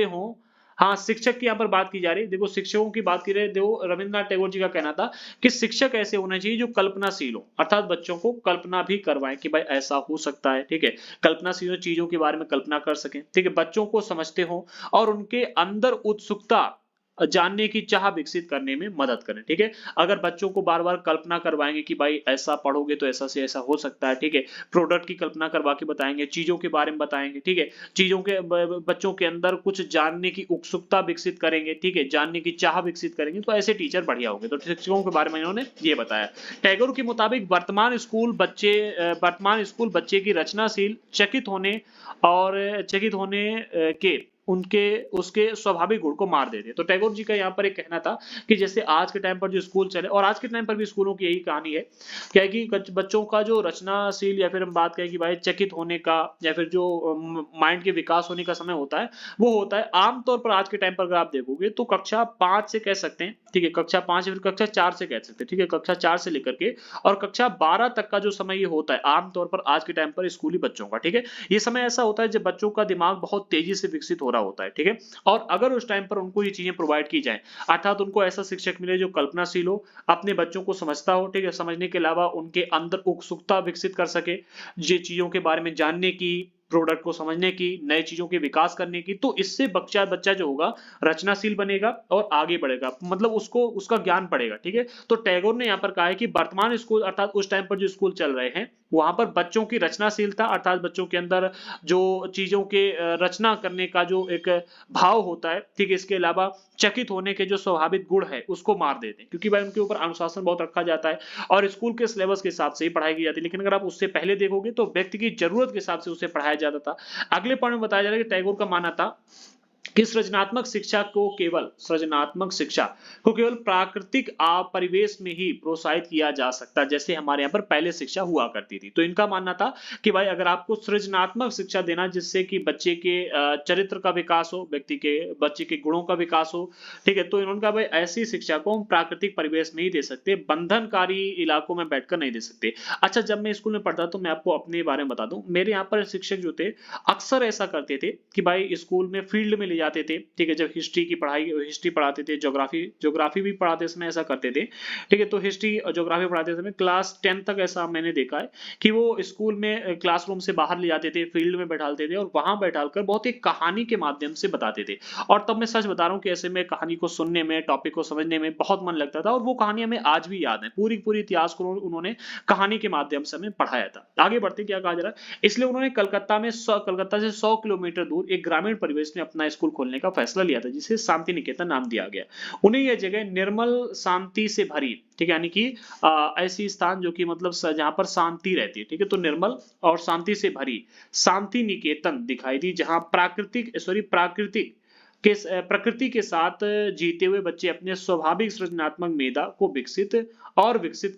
हो। हाँ, शिक्षक की यहाँ पर बात की जा रही है। देखो शिक्षकों की बात की रहे, देखो रविन्द्रनाथ टैगोर जी का कहना था कि शिक्षक ऐसे होने चाहिए जो कल्पनाशील हो, अर्थात बच्चों को कल्पना भी करवाएं कि भाई ऐसा हो सकता है। ठीक है, कल्पनाशील चीजों के बारे में कल्पना कर सकें। ठीक है, बच्चों को समझते हो और उनके अंदर उत्सुकता जानने की चाह विकसित करने में मदद करें। ठीक है, अगर बच्चों को बार बार कल्पना करवाएंगे कि भाई ऐसा पढ़ोगे तो ऐसा से ऐसा हो सकता है। ठीक है, प्रोडक्ट की कल्पना करवा के बताएंगे, चीजों के बारे में बताएंगे। ठीक है, चीजों के बच्चों के अंदर कुछ जानने की उत्सुकता विकसित करेंगे। ठीक है, जानने की चाह विकसित करेंगे, तो ऐसे टीचर बढ़िया होंगे। तो शिक्षकों के बारे में इन्होंने ये बताया। टैगोर के मुताबिक वर्तमान स्कूल बच्चे की रचनाशील चकित होने के उनके उसके स्वाभाविक गुण को मार देते। तो टैगोर जी का यहाँ पर एक कहना था कि जैसे आज के टाइम पर जो स्कूल चले, और आज के टाइम पर भी स्कूलों की यही कहानी है, क्या है कि बच्चों का जो रचनाशील या फिर हम बात करें कि भाई चकित होने का या फिर जो माइंड के विकास होने का समय होता है, वो होता है आमतौर पर आज के टाइम पर अगर आप देखोगे तो कक्षा 5 से कह सकते हैं। ठीक है, कक्षा 5 या फिर कक्षा 4 से कह सकते हैं। ठीक है, कक्षा 4 से लेकर के और कक्षा 12 तक का जो समय ये होता है आमतौर पर आज के टाइम पर स्कूली बच्चों का। ठीक है, ये समय ऐसा होता है जब बच्चों का दिमाग बहुत तेजी से विकसित हो रहा होता है। ठीक है, और अगर उस टाइम पर उनको ये चीजें प्रोवाइड की जाए, अर्थात उनको ऐसा शिक्षक मिले जो कल्पनाशील हो, अपने बच्चों को समझता हो। ठीक है, समझने के अलावा उनके अंदर उत्सुकता विकसित कर सके ये चीजों के बारे में जानने की, प्रोडक्ट को समझने की, नई चीजों के विकास करने की, तो इससे बच्चा जो होगा रचनाशील बनेगा और आगे बढ़ेगा, मतलब उसको उसका ज्ञान बढ़ेगा। ठीक है, तो टैगोर ने यहाँ पर कहा है कि वर्तमान स्कूल अर्थात उस टाइम पर जो स्कूल चल रहे हैं वहां पर बच्चों की रचनाशीलता, अर्थात बच्चों के अंदर जो चीजों के रचना करने का जो एक भाव होता है, ठीक है, इसके अलावा चकित होने के जो स्वाभाविक गुण है उसको मार देते हैं, क्योंकि भाई उनके ऊपर अनुशासन बहुत रखा जाता है और स्कूल के सिलेबस के हिसाब से ही पढ़ाई की जाती है। लेकिन अगर आप उससे पहले देखोगे तो व्यक्ति की जरूरत के हिसाब से उसे पढ़ाया जाता था। अगले पॉइंट में बताया जा रहा है कि टैगोर का मानना था कि सृजनात्मक शिक्षा को केवल प्राकृतिक परिवेश में ही प्रोत्साहित किया जा सकता है, जैसे हमारे यहाँ पर पहले शिक्षा हुआ करती थी। तो इनका मानना था कि भाई अगर आपको सृजनात्मक शिक्षा देना जिससे कि बच्चे के चरित्र का विकास हो, बच्चे के गुणों का विकास हो, ठीक है, तो इन्होंने कहा भाई ऐसी शिक्षा को हम प्राकृतिक परिवेश में ही दे सकते, बंधनकारी इलाकों में बैठकर नहीं दे सकते। अच्छा, जब मैं स्कूल में पढ़ता तो मैं आपको अपने बारे में बता दूं, मेरे यहाँ पर शिक्षक जो थे अक्सर ऐसा करते थे कि भाई स्कूल में फील्ड में ले जाते थे। ठीक है, जब हिस्ट्री पढ़ाते थे, ज्योग्राफी भी पढ़ाते समय ऐसा करते थे। ठीक है, तो हिस्ट्री और ज्योग्राफी पढ़ाते समय क्लास 10 तक ऐसा मैंने देखा है कि वो स्कूल में क्लासरूम से बाहर ले जाते थे, फील्ड में बैठाते थे और वहां बैठाकर बहुत ही कहानी के माध्यम से बताते थे। और तब मैं सच बता रहा हूँ कि ऐसे में कहानी को सुनने में, टॉपिक को समझने में बहुत मन लगता था और वो कहानी हमें आज भी याद है। पूरी इतिहास को उन्होंने कहानी के माध्यम से हमें पढ़ाया था। आगे बढ़ते क्या कहा जा रहा है, इसलिए उन्होंने कलकत्ता से 100 किलोमीटर दूर एक ग्रामीण परिवेश में अपना स्कूल स्कूल खोलने का फैसला लिया था, जिसे शांति निकेतन नाम दिया गया। उन्हें यह जगह निर्मल शांति से भरी, ठीक है, यानी कि ऐसी स्थान जो कि मतलब जहां पर शांति रहती है, ठीक है, तो निर्मल और शांति से भरी शांति निकेतन दिखाई दी, जहां प्रकृति के साथ जीते हुए बच्चे अपने स्वाभाविक सृजनात्मक मेधा को विकसित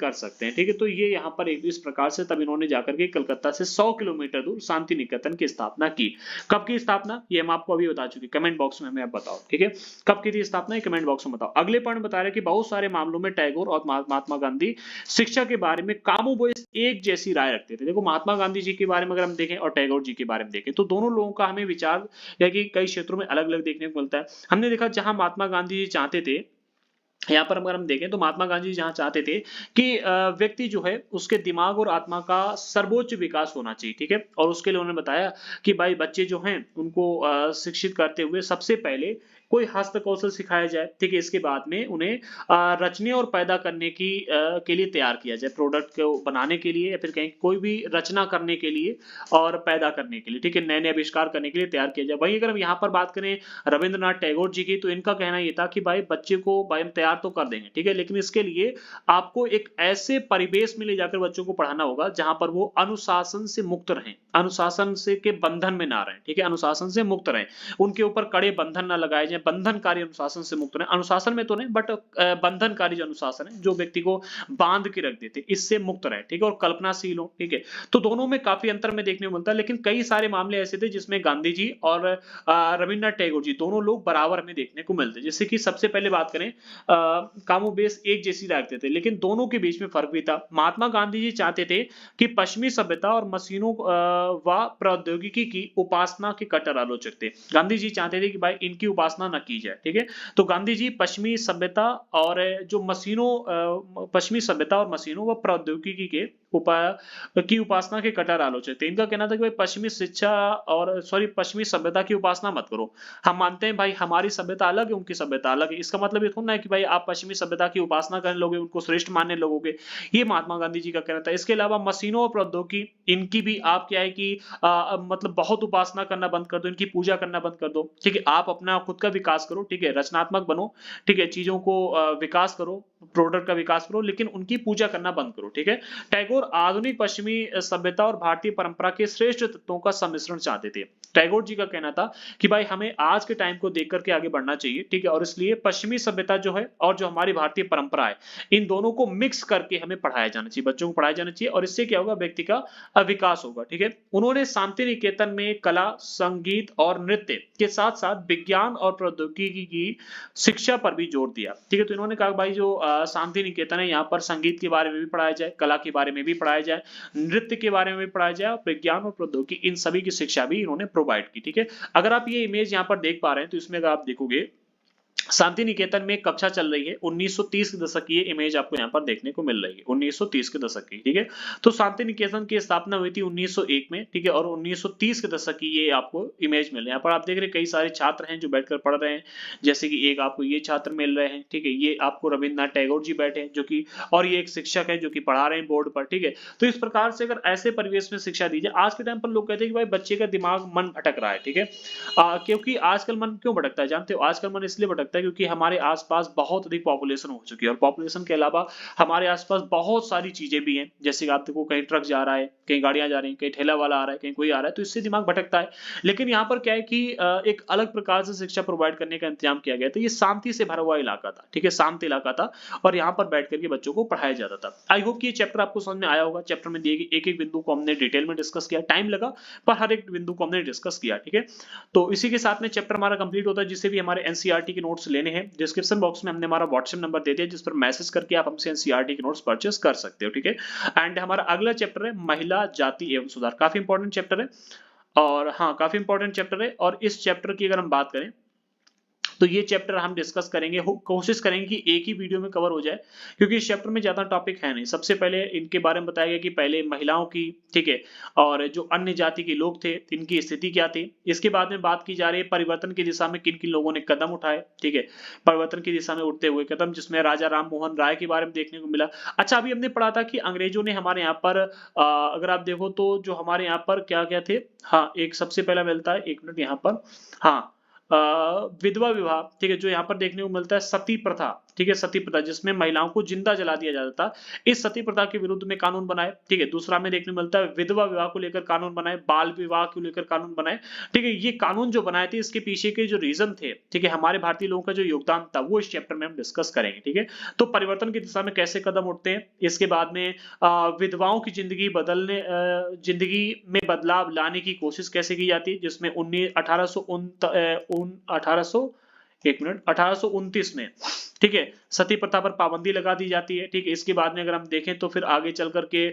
कर सकते हैं, ठीक है। तो ये यहाँ पर इस प्रकार से तब इन्होंने जाकर के कलकत्ता से 100 किलोमीटर दूर शांति निकेतन की स्थापना की। कब की स्थापना, ये हम आपको अभी बता चुके, कमेंट बॉक्स में हमें आप बताओ, ठीक है, कब की थी स्थापना, ये कमेंट बॉक्स में बताओ। अगले पॉइंट बता रहे कि बहुत सारे मामलों में टैगोर और महात्मा गांधी शिक्षा के बारे में कामोबेश एक जैसी राय रखते थे। देखो, महात्मा गांधी जी के बारे में अगर हम देखें और टैगोर जी के बारे में देखें, तो दोनों लोगों का हमें विचार या कि कई क्षेत्रों में अलग अलग देखने को मिलता है। हमने देखा जहां महात्मा गांधी जी चाहते थे, यहाँ पर अगर हम देखें तो महात्मा गांधी जहां चाहते थे कि व्यक्ति जो है उसके दिमाग और आत्मा का सर्वोच्च विकास होना चाहिए, ठीक है, और उसके लिए उन्होंने बताया कि भाई बच्चे जो हैं उनको शिक्षित करते हुए सबसे पहले कोई हस्त कौशल सिखाया जाए, ठीक है, इसके बाद में उन्हें रचने और पैदा करने के लिए तैयार किया जाए, प्रोडक्ट को बनाने के लिए या फिर कहीं कोई भी रचना करने के लिए और पैदा करने के लिए, ठीक है, नए नए आविष्कार करने के लिए तैयार किया जाए। वहीं अगर हम यहाँ पर बात करें रविंद्रनाथ टैगोर जी की, तो इनका कहना यह था कि भाई बच्चे को भाई हम तैयार तो कर देंगे, ठीक है, लेकिन इसके लिए आपको एक ऐसे परिवेश में ले जाकर बच्चों को पढ़ाना होगा जहां पर वो अनुशासन से मुक्त रहें, अनुशासन से के बंधन में ना रहें, ठीक है, अनुशासन से मुक्त रहें, उनके ऊपर कड़े बंधन ना लगाए जाए, बंधनकारी अनुशासन से मुक्त रहें, अनुशासन में तो नहीं बट बंधनकारी जो अनुशासन है जो व्यक्ति को बांध के रख देते, इससे मुक्त रहे, ठीक है, और कल्पनाशील हो, ठीक है। तो दोनों में काफी अंतर में देखने को मिलता है, लेकिन कई सारे मामले ऐसे थे जिसमें गांधी जी और रविन्द्रनाथ टैगोर जी दोनों लोग बराबर हमें देखने को मिलते। जैसे कि सबसे पहले बात करें, कामोबेश एक जैसी रखते थे, लेकिन दोनों के बीच में फर्क भी था। महात्मा गांधी जी चाहते थे कि पश्चिमी सभ्यता और मशीनों व प्रौद्योगिकी की उपासना के कट्टर आलोचक थे। गांधी जी चाहते थे कि भाई इनकी उपासना न की जाए, ठीक है। तो गांधी जी पश्चिमी सभ्यता और मशीनों व प्रौद्योगिकी के उपासना के कट्टर आलोचक थे। इनका कहना था कि भाई पश्चिमी सभ्यता की उपासना मत करो, हम मानते हैं भाई हमारी सभ्यता अलग है, उनकी सभ्यता अलग है। इसका मतलब ये थोड़ा है कि भाई आप पश्चिमी सभ्यता की उपासना करने लोगे, उनको श्रेष्ठ मानने लगोगे, ये महात्मा गांधी जी का कहना था। इसके अलावा मशीनों और प्रौद्योगिकी, इनकी भी आप क्या है कि मतलब बहुत उपासना करना बंद कर दो, इनकी पूजा करना बंद कर दो, ठीक है, आप अपना खुद का विकास करो, ठीक है, रचनात्मक बनो, ठीक है, चीजों को विकास करो, प्रोडक्ट का विकास करो, लेकिन उनकी पूजा करना बंद करो, ठीक है। टैगोर आधुनिक पश्चिमी सभ्यता और भारतीय परंपरा के श्रेष्ठ तत्वों का सम्मिश्रण चाहते थे। टैगोर जी का कहना था कि भाई हमें आज के टाइम को देख करके आगे बढ़ना चाहिए, ठीक है, और इसलिए पश्चिमी सभ्यता जो है और जो हमारी भारतीय परंपरा है, इन दोनों को मिक्स करके हमें पढ़ाया जाना चाहिए, बच्चों को पढ़ाया जाना चाहिए, और इससे क्या होगा, व्यक्ति का विकास होगा, ठीक है। उन्होंने शांति निकेतन में कला, संगीत और नृत्य के साथ साथ विज्ञान और प्रौद्योगिकी की शिक्षा पर भी जोर दिया, ठीक है। तो इन्होंने कहा भाई जो शांति निकेतन है, यहाँ पर संगीत के बारे में भी पढ़ाया जाए, कला के बारे में भी पढ़ाया जाए, नृत्य के बारे में भी पढ़ाया जाए, विज्ञान और प्रौद्योगिकी, इन सभी की शिक्षा भी इन्होंने प्रोवाइड की, ठीक है। अगर आप ये इमेज यहाँ पर देख पा रहे हैं तो इसमें अगर आप देखोगे शांति निकेतन में कक्षा चल रही है, 1930 के दशक की ये इमेज आपको यहाँ पर देखने को मिल रही है, 1930 के दशक की, ठीक है। तो शांति निकेतन की स्थापना हुई थी 1901 में, ठीक है, और 1930 के दशक की ये आपको इमेज मिल रही है। यहाँ पर आप देख रहे हैं कई सारे छात्र हैं जो बैठकर पढ़ रहे हैं, जैसे कि एक आपको ये छात्र मिल रहे हैं, ठीक है, ये आपको रविन्द्रनाथ टैगोर जी बैठे हैं जो कि, और ये एक शिक्षक है जो कि पढ़ा रहे हैं बोर्ड पर, ठीक है। तो इस प्रकार से अगर ऐसे परिवेश में शिक्षा दी जाए, आज के टाइम पर लोग कहते हैं कि भाई बच्चे का दिमाग मन भटक रहा है, ठीक है, क्योंकि आजकल मन क्यों भटकता है जानते हो, आजकल मन इसलिए भटकता है क्योंकि हमारे आसपास बहुत अधिक पॉपुलेशन हो चुकी है, और पॉपुलेशन के अलावा हमारे आसपास बहुत सारी चीजें भी हैं, जैसे कि आप देखो कहीं ट्रक जा रहा है, कहीं गाड़ियां जा रही हैं, कहीं ठेला वाला आ रहा है, कहीं कोई आ रहा है, तो इससे दिमाग भटकता है। लेकिन यहाँ पर क्या है कि एक अलग प्रकार से शिक्षा प्रोवाइड करने का इंतजाम किया गया था। ये शांति से भरा हुआ इलाका था, ठीक है, शांत इलाका था, और यहाँ पर बैठ करके बच्चों को पढ़ाया जाता था। आई होप कि ये चैप्टर आपको समझ में आया होगा। चैप्टर में दिए गए एक एक बिंदु को हमने डिटेल में डिस्कस किया, टाइम लगा पर हर एक बिंदु को हमने डिस्कस किया, ठीक है। तो इसी के साथ में चैप्टर हमारा कंप्लीट होता है। जिससे भी हमारे एनसीईआरटी के नोट्स लेने हैं, डिस्क्रिप्शन बॉक्स में हमने हमारा व्हाट्सएप नंबर दे दिया, जिस पर मैसेज करके आप हमसे एनसीईआरटी के नोट्स परचेस कर सकते हो, ठीक है। एंड हमारा अगला चैप्टर है महिला, जाति एवं सुधार, काफी इंपॉर्टेंट चैप्टर है, और हाँ काफी इंपॉर्टेंट चैप्टर है। और इस चैप्टर की अगर हम बात करें तो ये चैप्टर हम डिस्कस करेंगे, कोशिश करेंगे कि एक ही वीडियो में कवर हो जाए, क्योंकि इस चैप्टर में ज्यादा टॉपिक है नहीं। सबसे पहले इनके बारे में बताया गया कि पहले महिलाओं की, ठीक है, और जो अन्य जाति के लोग थे इनकी स्थिति क्या थी। इसके बाद में बात की जा रही है परिवर्तन की दिशा में किन किन लोगों ने कदम उठाए, ठीक है, परिवर्तन की दिशा में उठते हुए कदम, जिसमें राजा राम मोहन राय के बारे में देखने को मिला। अच्छा, अभी हमने पढ़ा था कि अंग्रेजों ने हमारे यहाँ पर अगर आप देखो तो जो हमारे यहाँ पर क्या क्या थे, हाँ एक सबसे पहला मिलता है, एक मिनट यहाँ पर, हाँ विधवा विवाह, ठीक है, जो यहाँ पर देखने को मिलता है सती प्रथा, ठीक है, सती प्रथा जिसमें महिलाओं को जिंदा जला दिया जाता था, इस सती प्रथा के विरुद्ध में कानून बनाए, ठीक है। दूसरा में देखने को मिलता है विधवा विवाह को लेकर कानून बनाए, बाल विवाह को लेकर कानून बनाए, ठीक है। ये कानून जो बनाए थे इसके पीछे के जो रीजन थे, ठीक है, हमारे भारतीय लोगों का जो योगदान था वो इस चैप्टर में हम डिस्कस करेंगे, ठीक है। तो परिवर्तन की दिशा में कैसे कदम उठते हैं, इसके बाद में विधवाओं की जिंदगी में बदलाव लाने की कोशिश कैसे की जाती है, जिसमें 1829 में, ठीक है, सती प्रथा पर पाबंदी लगा दी जाती है, ठीक है। इसके बाद में अगर हम देखें तो फिर आगे चल करके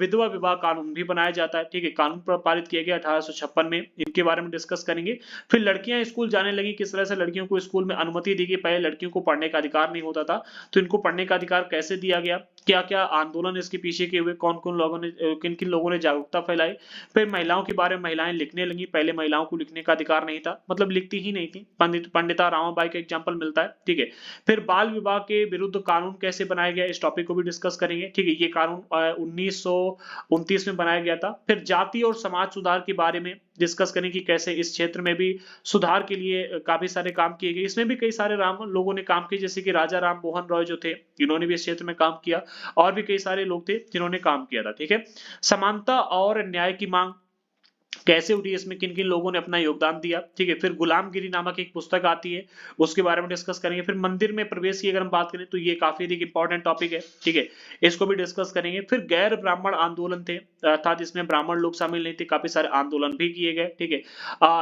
विधवा विवाह कानून भी बनाया जाता है, ठीक है, कानून पारित किया गया 1856 में, इनके बारे में डिस्कस करेंगे। फिर लड़कियां स्कूल जाने लगी, किस तरह से लड़कियों को स्कूल में अनुमति दी गई, पहले लड़कियों को पढ़ने का अधिकार नहीं होता था, तो इनको पढ़ने का अधिकार कैसे दिया गया, क्या क्या आंदोलन इसके पीछे के हुए, कौन कौन लोगों ने, किन किन लोगों ने जागरूकता फैलाई। फिर महिलाओं के बारे में महिलाएं लिखने लगी, पहले महिलाओं को लिखने का अधिकार नहीं था, मतलब लिखती ही नहीं थी, पंडिता रामाबाई का एग्जाम्पल मिलता है, ठीक है। फिर बाल विवाह के विरुद्ध कानून कैसे बनाया गया, इस टॉपिक को भी डिस्कस करेंगे, ठीक है। ये कानून 1929 में बनाया गया था। फिर जाति और समाज सुधार के बारे में डिस्कस करेंगे कि कैसे इस क्षेत्र में भी सुधार के लिए काफी सारे काम किए गए, इसमें भी कई सारे लोगों ने काम किए, जैसे कि राजा राम मोहन रॉय जो थे, इन्होंने भी इस क्षेत्र में काम किया, और भी कई सारे लोग थे जिन्होंने काम किया था, ठीक है। समानता और न्याय की मांग कैसे उठी, इसमें किन किन लोगों ने अपना योगदान दिया, ठीक है। फिर गुलामगिरी नामक एक पुस्तक आती है, उसके बारे में डिस्कस करेंगे। फिर मंदिर में प्रवेश की अगर हम बात करें तो ये काफी अधिक इंपॉर्टेंट टॉपिक है, ठीक है, इसको भी डिस्कस करेंगे। फिर गैर ब्राह्मण आंदोलन थे, अर्थात इसमें ब्राह्मण लोग शामिल नहीं थे, काफी सारे आंदोलन भी किए गए, ठीक है।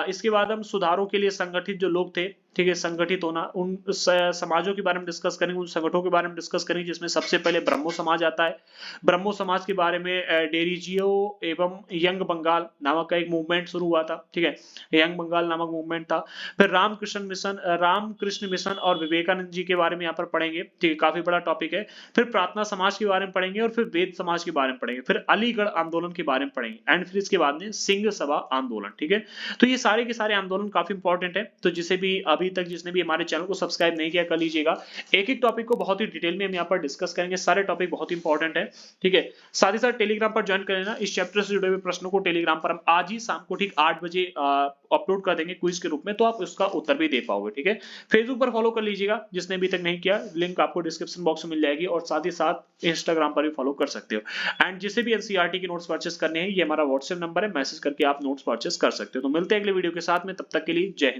इसके बाद हम सुधारों के लिए संगठित जो लोग थे, ठीक है, संगठित होना, उन समाजों के बारे में डिस्कस करेंगे, उन संगठनों के बारे में डिस्कस करेंगे, जिसमें सबसे पहले ब्रह्मो समाज आता है। ब्रह्मो समाज के बारे में डेरिजियो एवं यंग बंगाल नामक का एक मूवमेंट शुरू हुआ था, ठीक है, यंग बंगाल नामक मूवमेंट था। फिर रामकृष्ण मिशन और विवेकानंद जी के बारे में यहाँ पर पढ़ेंगे, ठीक है, काफी बड़ा टॉपिक है। फिर प्रार्थना समाज के बारे में पढ़ेंगे, और फिर वेद समाज के बारे में पढ़ेंगे, फिर अलीगढ़ आंदोलन के बारे में पढ़ेंगे, एंड फिर इसके बाद में सिंह सभा आंदोलन, ठीक है। तो ये सारे के सारे आंदोलन काफी इंपॉर्टेंट है, तो जिसे भी अभी तक जिसने भी हमारे चैनल को सब्सक्राइब नहीं किया कर लीजिएगा। एक एक टॉपिक को बहुत ही डिटेल में हम यहाँ पर डिस्कस करेंगे, सारे टॉपिक बहुत इंपॉर्टेंट है, ठीक है। साथ ही साथ टेलीग्राम पर ज्वाइन कर लेना, इस चैप्टर से जुड़े हुए प्रश्नों को टेलीग्राम पर हम आज ही शाम को ठीक 8 बजे अपलोड कर देंगे क्विज के रूप में, तो आप उसका उत्तर भी दे पाओगे, ठीक है। फेसबुक पर फॉलो कर लीजिएगा जिसने अभी तक नहीं किया, लिंक आपको डिस्क्रिप्शन बॉक्स में मिल जाएगी, और साथ ही साथ इंस्टाग्राम पर भी फॉलो कर सकते हो। एंड जिसे भी एनसीईआरटी के नोट्स परचेस करने हैं, ये हमारा व्हाट्सएप नंबर है, मैसेज करके आप नोट्स परचेस कर सकते हो। तो मिलते हैं अगले वीडियो के साथ में, तब तक के लिए जय हिंद।